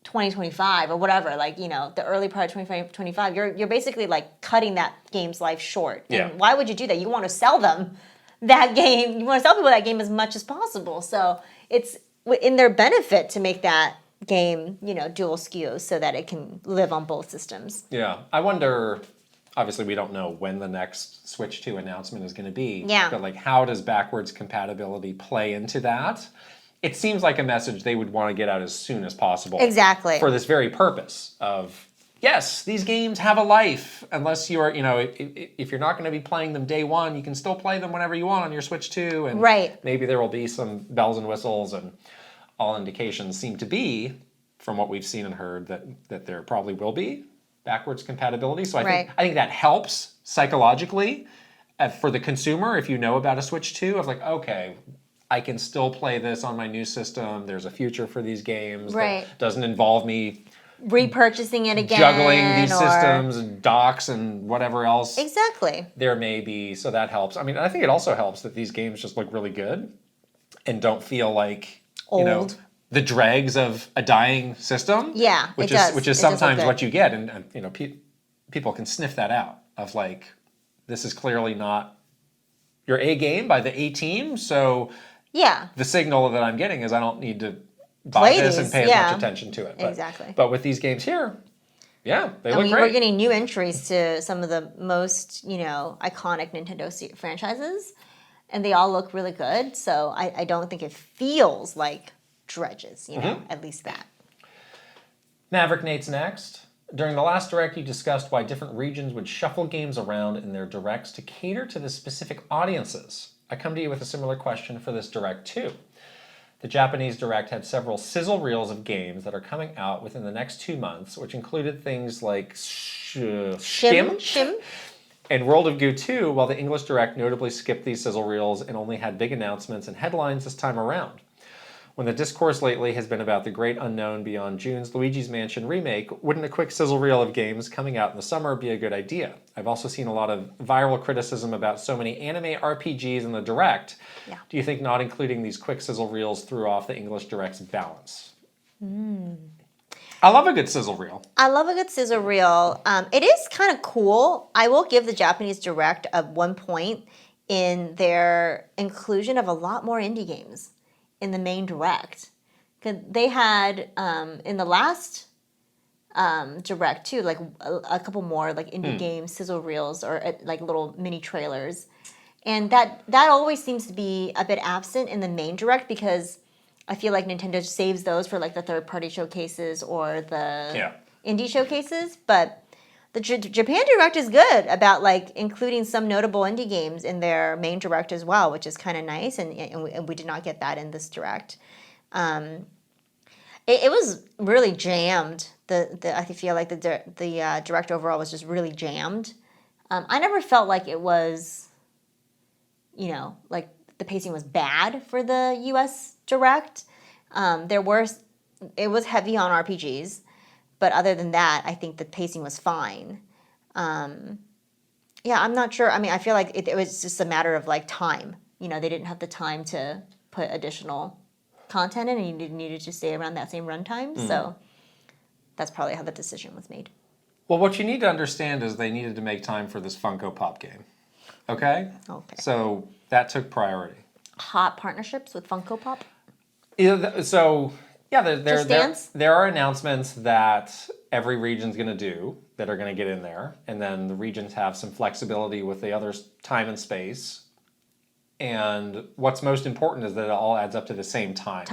2025 or whatever, the early part of 2025, you're basically cutting that game's life short. And why would you do that? You want to sell them that game, you want to sell people that game as much as possible. So it's in their benefit to make that game, dual SKUs so that it can live on both systems. Yeah, I wonder. Obviously, we don't know when the next Switch 2 announcement is going to be. Yeah. But how does backwards compatibility play into that? It seems like a message they would want to get out as soon as possible. Exactly. For this very purpose of, yes, these games have a life. Unless you're, if you're not going to be playing them day one, you can still play them whenever you want on your Switch 2. And right. maybe there will be some bells and whistles, and all indications seem to be, from what we've seen and heard, that there probably will be backwards compatibility. So I think that helps psychologically for the consumer if you know about a Switch 2 of okay, I can still play this on my new system. There's a future for these games that doesn't involve me repurchasing it again, juggling these systems and docks and whatever else. Exactly. There may be, so that helps. I mean, I think it also helps that these games just look really good and don't feel like old. The dregs of a dying system. Yeah, which is sometimes what you get, and people can sniff that out of this is clearly not your A game by the A team. So the signal that I'm getting is I don't need to buy this and pay as much attention to it. But, exactly. But with these games here, they look great. We're getting new entries to some of the most iconic Nintendo franchises, and they all look really good. So I don't think it feels like dredges, at least that. Maverick Nate's next. During the last Direct, you discussed why different regions would shuffle games around in their Directs to cater to the specific audiences. I come to you with a similar question for this Direct too. The Japanese Direct had several sizzle reels of games that are coming out within the next 2 months, which included things like Shim and World of Goo 2, while the English Direct notably skipped these sizzle reels and only had big announcements and headlines this time around. When the discourse lately has been about the great unknown beyond June's Luigi's Mansion remake, wouldn't a quick sizzle reel of games coming out in the summer be a good idea? I've also seen a lot of viral criticism about so many anime RPGs in the Direct. Yeah. Do you think not including these quick sizzle reels threw off the English Direct's balance? I love a good sizzle reel. I love a good sizzle reel. It is kind of cool. I will give the Japanese Direct a 1 point in their inclusion of a lot more indie games in the main Direct. Cause they had in the last Direct too, a couple more indie game sizzle reels or little mini trailers, and that always seems to be a bit absent in the main Direct because I feel like Nintendo saves those for the third party showcases or the indie showcases. But the Japan Direct is good about including some notable indie games in their main Direct as well, which is kind of nice, and we did not get that in this Direct. It was really jammed. I feel like the Direct overall was just really jammed. I never felt like it was, the pacing was bad for the U.S. Direct. It was heavy on RPGs. But other than that, I think the pacing was fine. I'm not sure. I mean, I feel like it was just a matter of time. They didn't have the time to put additional content in, and you needed to stay around that same runtime. So that's probably how the decision was made. Well, what you need to understand is they needed to make time for this Funko Pop game. Okay? Okay. So that took priority. Hot partnerships with Funko Pop? There are announcements that every region's going to do that are going to get in there, and then the regions have some flexibility with the other time and space. And what's most important is that it all adds up to the same time.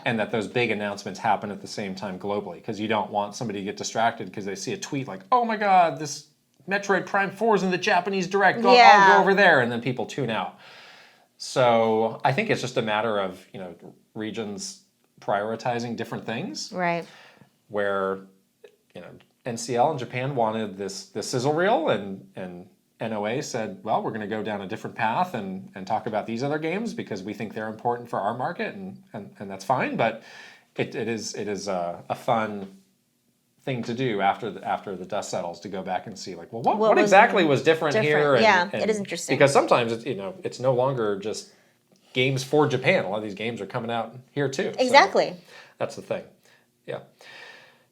And that those big announcements happen at the same time globally, because you don't want somebody to get distracted because they see a tweet like, oh my god, this Metroid Prime 4 is in the Japanese Direct, I'll go over there, and then people tune out. So I think it's just a matter of regions prioritizing different things. Right. Where, NCL in Japan wanted this sizzle reel, and NOA said, well, we're going to go down a different path and talk about these other games because we think they're important for our market, and that's fine. But it is a fun thing to do after the dust settles to go back and see what exactly was different here. And it is interesting because sometimes it's no longer just games for Japan. A lot of these games are coming out here too. Exactly. So that's the thing. Yeah.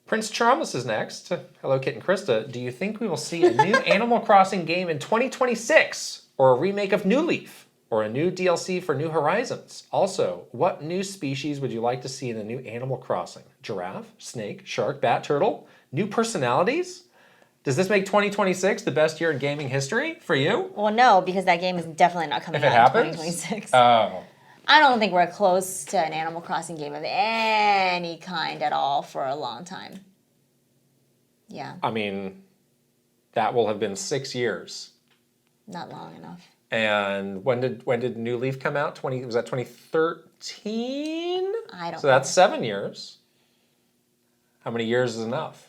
Prince Charles is next. Hello, Kit and Krysta. Do you think we will see a new Animal Crossing game in 2026, or a remake of New Leaf, or a new DLC for New Horizons? Also, what new species would you like to see in the new Animal Crossing? giraffe, snake, shark, bat, turtle. New personalities? Does this make 2026 the best year in gaming history for you? Well, no, because that game is definitely not coming If it out in happens? 2026. Oh. I don't think we're close to an Animal Crossing game of any kind at all for a long time. Yeah. I mean, that will have been 6 years. Not long enough. And when did New Leaf come out? Was that 2013? I don't know. So that's 7 years. How many years is enough?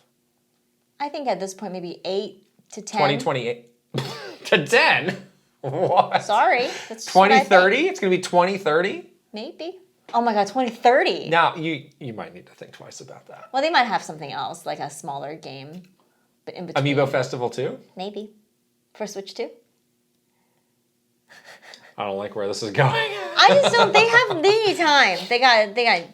I think at this point maybe 8 to 10. 2028 to 10? What? Sorry. That's just what I 2030? think. It's going to be 2030? Maybe. Oh my god, 2030. Now, you might need to think twice about that. Well, they might have something else, like a smaller game, but in between. Amiibo Festival 2? Maybe. For Switch 2? I don't like where this is going. I just don't. They need time.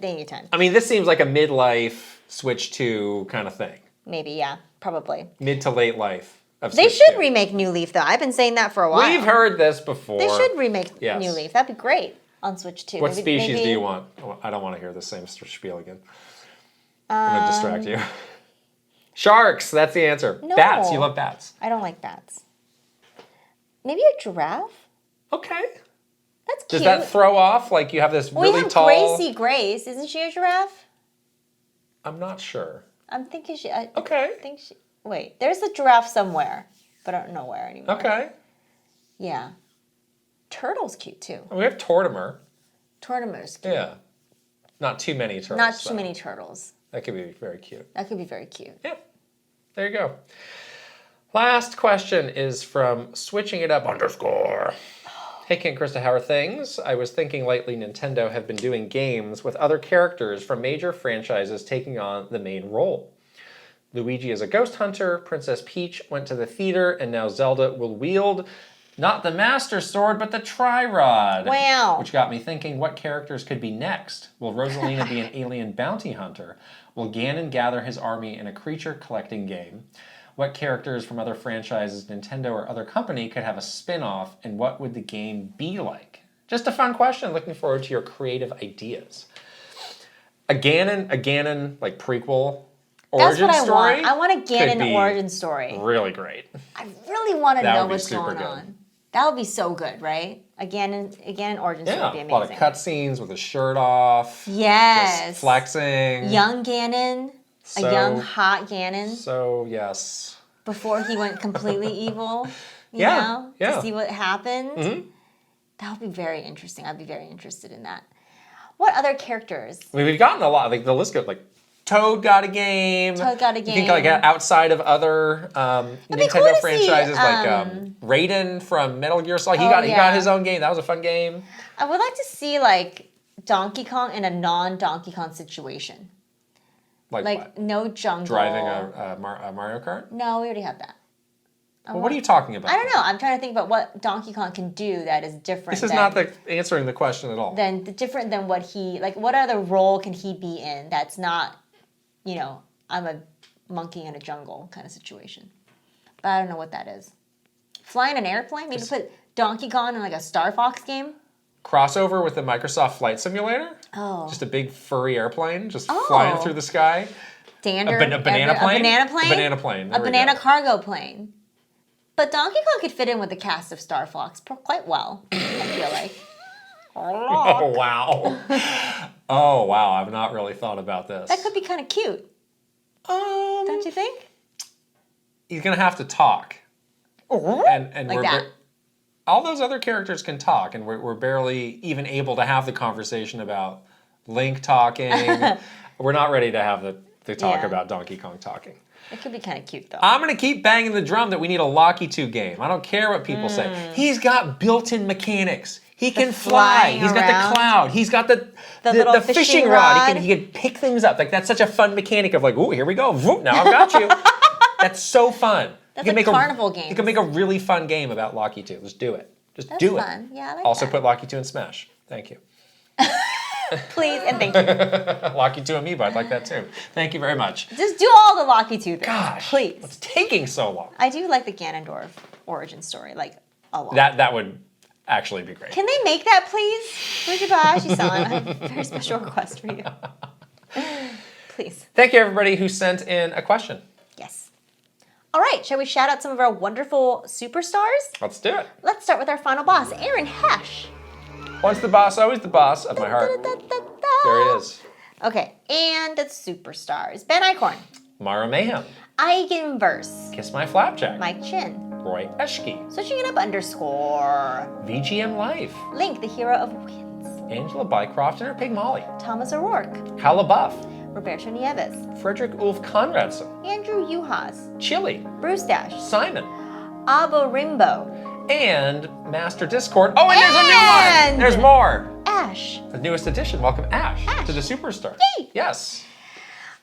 They need time. I mean, this seems like a midlife Switch 2 kind of thing. Maybe, yeah, probably. Mid to late life of They Switch should 2. remake New Leaf, though. I've been saying that for a while. We've heard this before. They should remake Yes. New Leaf. That'd be great on Switch 2. What species do you want? I don't want to hear the same spiel again. I'm going to distract you. Sharks, that's the answer. No. Bats, you love bats. I don't like bats. Maybe a giraffe? Okay. That's Does cute. that throw off? Like you have this we really have tall... Gracie Grace. Isn't she a giraffe? I'm not sure. I'm thinking she... Okay. I think she... Wait, there's a giraffe somewhere, but I don't know where anymore. Okay. Yeah. Turtle's cute, too. We have Tortimer. Tortimer's cute. Yeah. Not too many turtles. Not too though. many turtles. That could be very cute. That could be very cute. Yeah. There you go. Last question is from Switching It Up _ Hey Ken, Krysta, how are things? I was thinking lately Nintendo have been doing games with other characters from major franchises taking on the main role. Luigi is a ghost hunter, Princess Peach went to the theater, and now Zelda will wield not the Master Sword, but the Tri-Rod. Wow. Which got me thinking, what characters could be next? Will Rosalina be an alien bounty hunter? Will Ganon gather his army in a creature-collecting game? What characters from other franchises, Nintendo or other company, could have a spin-off, and what would the game be like? Just a fun question. Looking forward to your creative ideas. A Ganon like prequel origin That's what story. I want. I want a could Ganon be origin story. Really great. I really want to That know would be what's super going good. on. That would be so good, right? A Ganon origin story would be Yeah, amazing. a lot of cutscenes with his shirt off. Yes. Just flexing. Young Ganon. A young, hot Ganon. So, yes. Before he went completely evil. You Yeah, know? yeah. To see what happened. Mm-hmm. That would be very interesting. I'd be very interested in that. What other characters? I mean, we've gotten a lot. Like the list goes like Toad got a game. Toad got a You think like game. outside of other be cool Nintendo to see, franchises, like Raiden from Metal Gear Solid. He got his own game. That was a fun game. I would like to see like Donkey Kong in a non-Donkey Kong situation. Like Like what? no jungle. Driving a Mario Kart. No, we already have that. Well, what are you talking about? I don't know. I'm trying to think about what Donkey Kong can do that is different. This is not answering the question at all. Different than what he like. What other role can he be in that's not, you know, I'm a monkey in a jungle kind of situation. But I don't know what that is. Flying an airplane? Maybe put Donkey Kong in like a Star Fox game. Crossover with the Microsoft Flight Simulator. Oh. Just a big furry airplane just flying through the sky. Standard. A banana plane? A banana plane. A banana plane. There A we banana go. cargo plane. But Donkey Kong could fit in with the cast of Star Fox quite well, I feel like. Oh, wow. Oh, wow. I've not really thought about this. That could be kind of cute, don't you think? He's going to have to talk. And Like we're that. all those other characters can talk, and we're barely even able to have the conversation about Link talking. We're not ready to have the talk Yeah. about Donkey Kong talking. It could be kind of cute, though. I'm going to keep banging the drum that we need a Locky 2 game. I don't care what people say. He's got built-in mechanics. He can fly. flying He's got around. the cloud. He's got the little fishing fishing rod. rod. He can pick things up. Like that's such a fun mechanic of like, ooh, here we go. Whoop, now I've got you. That's so fun. That's you can like make carnival games. You can make a really fun game about Locky 2. Just do it. Just That's do fun. it. Yeah, I like Also that. put Locky 2 in Smash. Thank you. Please and thank you. Locky 2 amiibo. I'd like that too. Thank you very much. Just do all the Locky 2 things. Gosh. Please. What's taking so long? I do like the Ganondorf origin story, like a lot. That would actually be great. Can they make that, please? Fujibashi-san, I have a very special request for you. Please. Thank you, everybody who sent in a question. Yes. All right, shall we shout out some of our wonderful superstars? Let's do it. Let's start with our final boss, Aaron Hesh. Once the boss, always the boss of my heart. There he is. Okay, and the superstars. Ben Eichhorn, Mara Mayhem. Eigenverse, Kiss My Flapjack. Mike Chin, Roy Eschke. Switching It Up _ VGM Life. Link, the hero of Wins, Angela Bycroft and her pig Molly. Thomas O'Rourke, Kala Buff. Roberto Nieves, Frederick Ulf Conradson. Andrew Uhas, Chili. Bruce Dash, Simon. Abo Rimbo, And Master Discord. Oh, and there's a new one! There's more! Ash. The newest edition. Welcome, Ash, Ash. to the Superstar. Yay! Yes.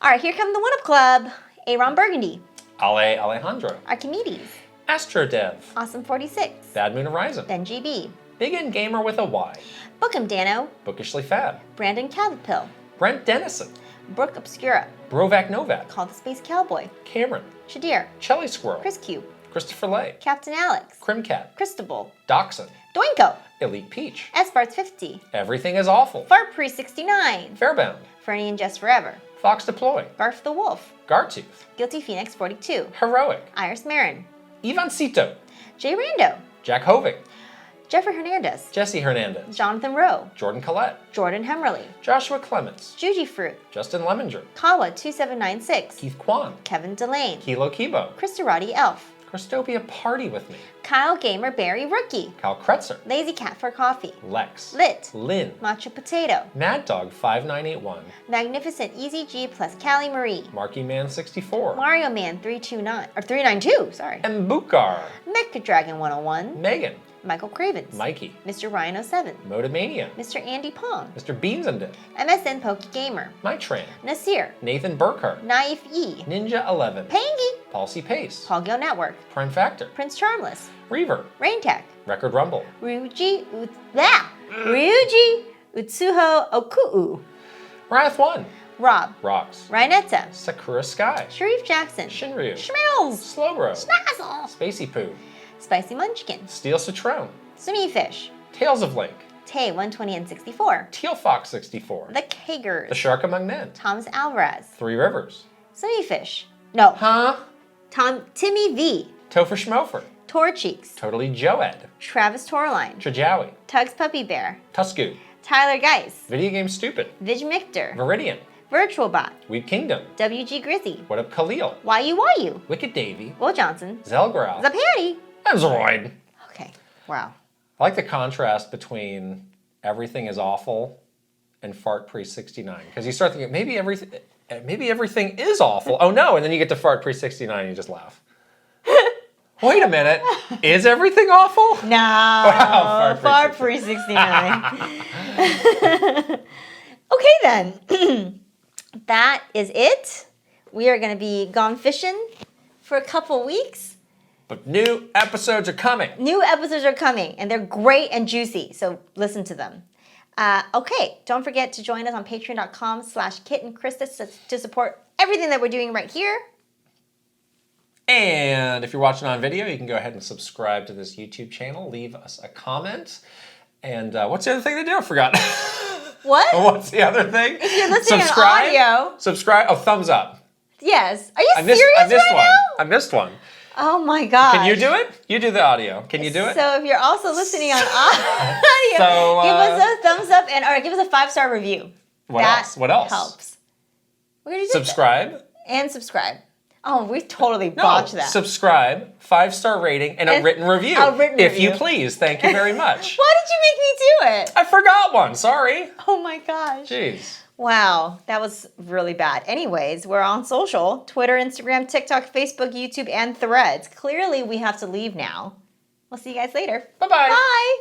All right, here come the One Up Club. Aaron Burgundy, Ale Alejandro. Archimedes, Astrodev. Awesome 46, Bad Moon Horizon. Ben GB, Big N Gamer with a Y. Bookem Dano, Bookishly Fab. Brandon Cavipill, Brent Dennison. Brooke Obscura, Brovac Novak. Call the Space Cowboy, Cameron. Shadir, Chelly Squirrel. Chris Cube, Christopher Lay. Captain Alex, Crimcat. Christabel, Dachshund. Doinko, Elite Peach. Sparts 50, Everything is Awful. Fart Pre 69, Fairbound. Fernie and Just Forever, Fox Deploy. Garf the Wolf, Gartooth. Guilty Phoenix 42, Heroic. Iris Marin, Ivancito. Jay Rando, Jack Hoving. Jeffrey Hernandez, Jesse Hernandez. Jonathan Rowe, Jordan Collette. Jordan Hemmerly, Joshua Clements. Juji Fruit, Justin Lemminger. Kawa 2796, Keith Kwan. Kevin Delane, Kilo Kibo. Krista Roddy Elf, Christopia Party With Me. Kyle Gamer Barry Rookie, Cal Kretzer. Lazy Cat for Coffee, Lex. Lit, Lynn. Macho Potato, Mad Dog 5981. Magnificent Easy G plus Callie Marie, Marky Man 64. Mario Man 392, sorry, and Bukar. Mecha Dragon 101, Megan. Michael Cravens, Mikey. Mr. Ryan 07, Motomania. Mr. Andy Pong, Mr. Beans and Dip. MSN Poke Gamer, Mytran. Nasir, Nathan Burkhart. Naif E, Ninja 11. Pangy, Palsy Pace. Paul Gill Network, Prime Factor. Prince Charmless, Reaver. Rain Tech, Record Rumble. Ryuji Utsuho Okuu, Wrath 1. Rob, Rocks. Rhinetta, Sakura Sky. Sharif Jackson, Shinryu. Schmells, Slowbro. Snazzle, Spacey Poo. Spicy Munchkin, Steel Citrone. Sumi Fish, Tales of Link. Tay 120 and 64, Teal Fox 64. The Kagers, The Shark Among Men. Thomas Alvarez, Three Rivers. Sumi Fish, no, Huh? Timmy V, Topher Schmofer. Tor Cheeks, Totally Joed. Travis Torline, Trajawi. Tugs Puppy Bear, Tusku. Tyler Geis, Video Game Stupid. Vig Michter, Viridian. Virtual Bot, Weed Kingdom. WG Grizzy, What Up Khalil. YU, Wicked Davy. Will Johnson, Zelgrowl. Zapatty. And Zoid. Okay, wow. I like the contrast between Everything is Awful and Fart Pre 69. Because you start thinking, maybe everything is awful. Oh no, and then you get to Fart Pre 69 and you just laugh. Wait a minute. Is everything awful? No, Wow, far pre 69. Okay then, that is it. We are going to be gone fishing for a couple weeks. But new episodes are coming. New episodes are coming, and they're great and juicy, so listen to them. Okay, don't forget to join us on patreon.com/KitandKrysta to support everything that we're doing right here. And if you're watching on video, you can go ahead and subscribe to this YouTube channel. Leave us a comment. And what's the other thing to do? I forgot. What? What's the other thing? If you're listening on audio. Subscribe. Oh, thumbs up. Yes. Are you I missed serious right one. now? I missed one. Oh my god. Can you do it? You do the audio. Can you do it? So if you're also listening on audio, So, give us a thumbs up or give us a 5-star review. What That else? What else? helps. We're gonna do Subscribe. and subscribe. Oh, we totally botched that. Subscribe, 5-star rating, and a written review. A written if review. you please. Thank you very much. Why did you make me do it? I forgot one. Sorry. Oh my gosh. Jeez. Wow, that was really bad. Anyways, we're on social: Twitter, Instagram, TikTok, Facebook, YouTube, and Threads. Clearly, we have to leave now. We'll see you guys later. Bye-bye. Bye.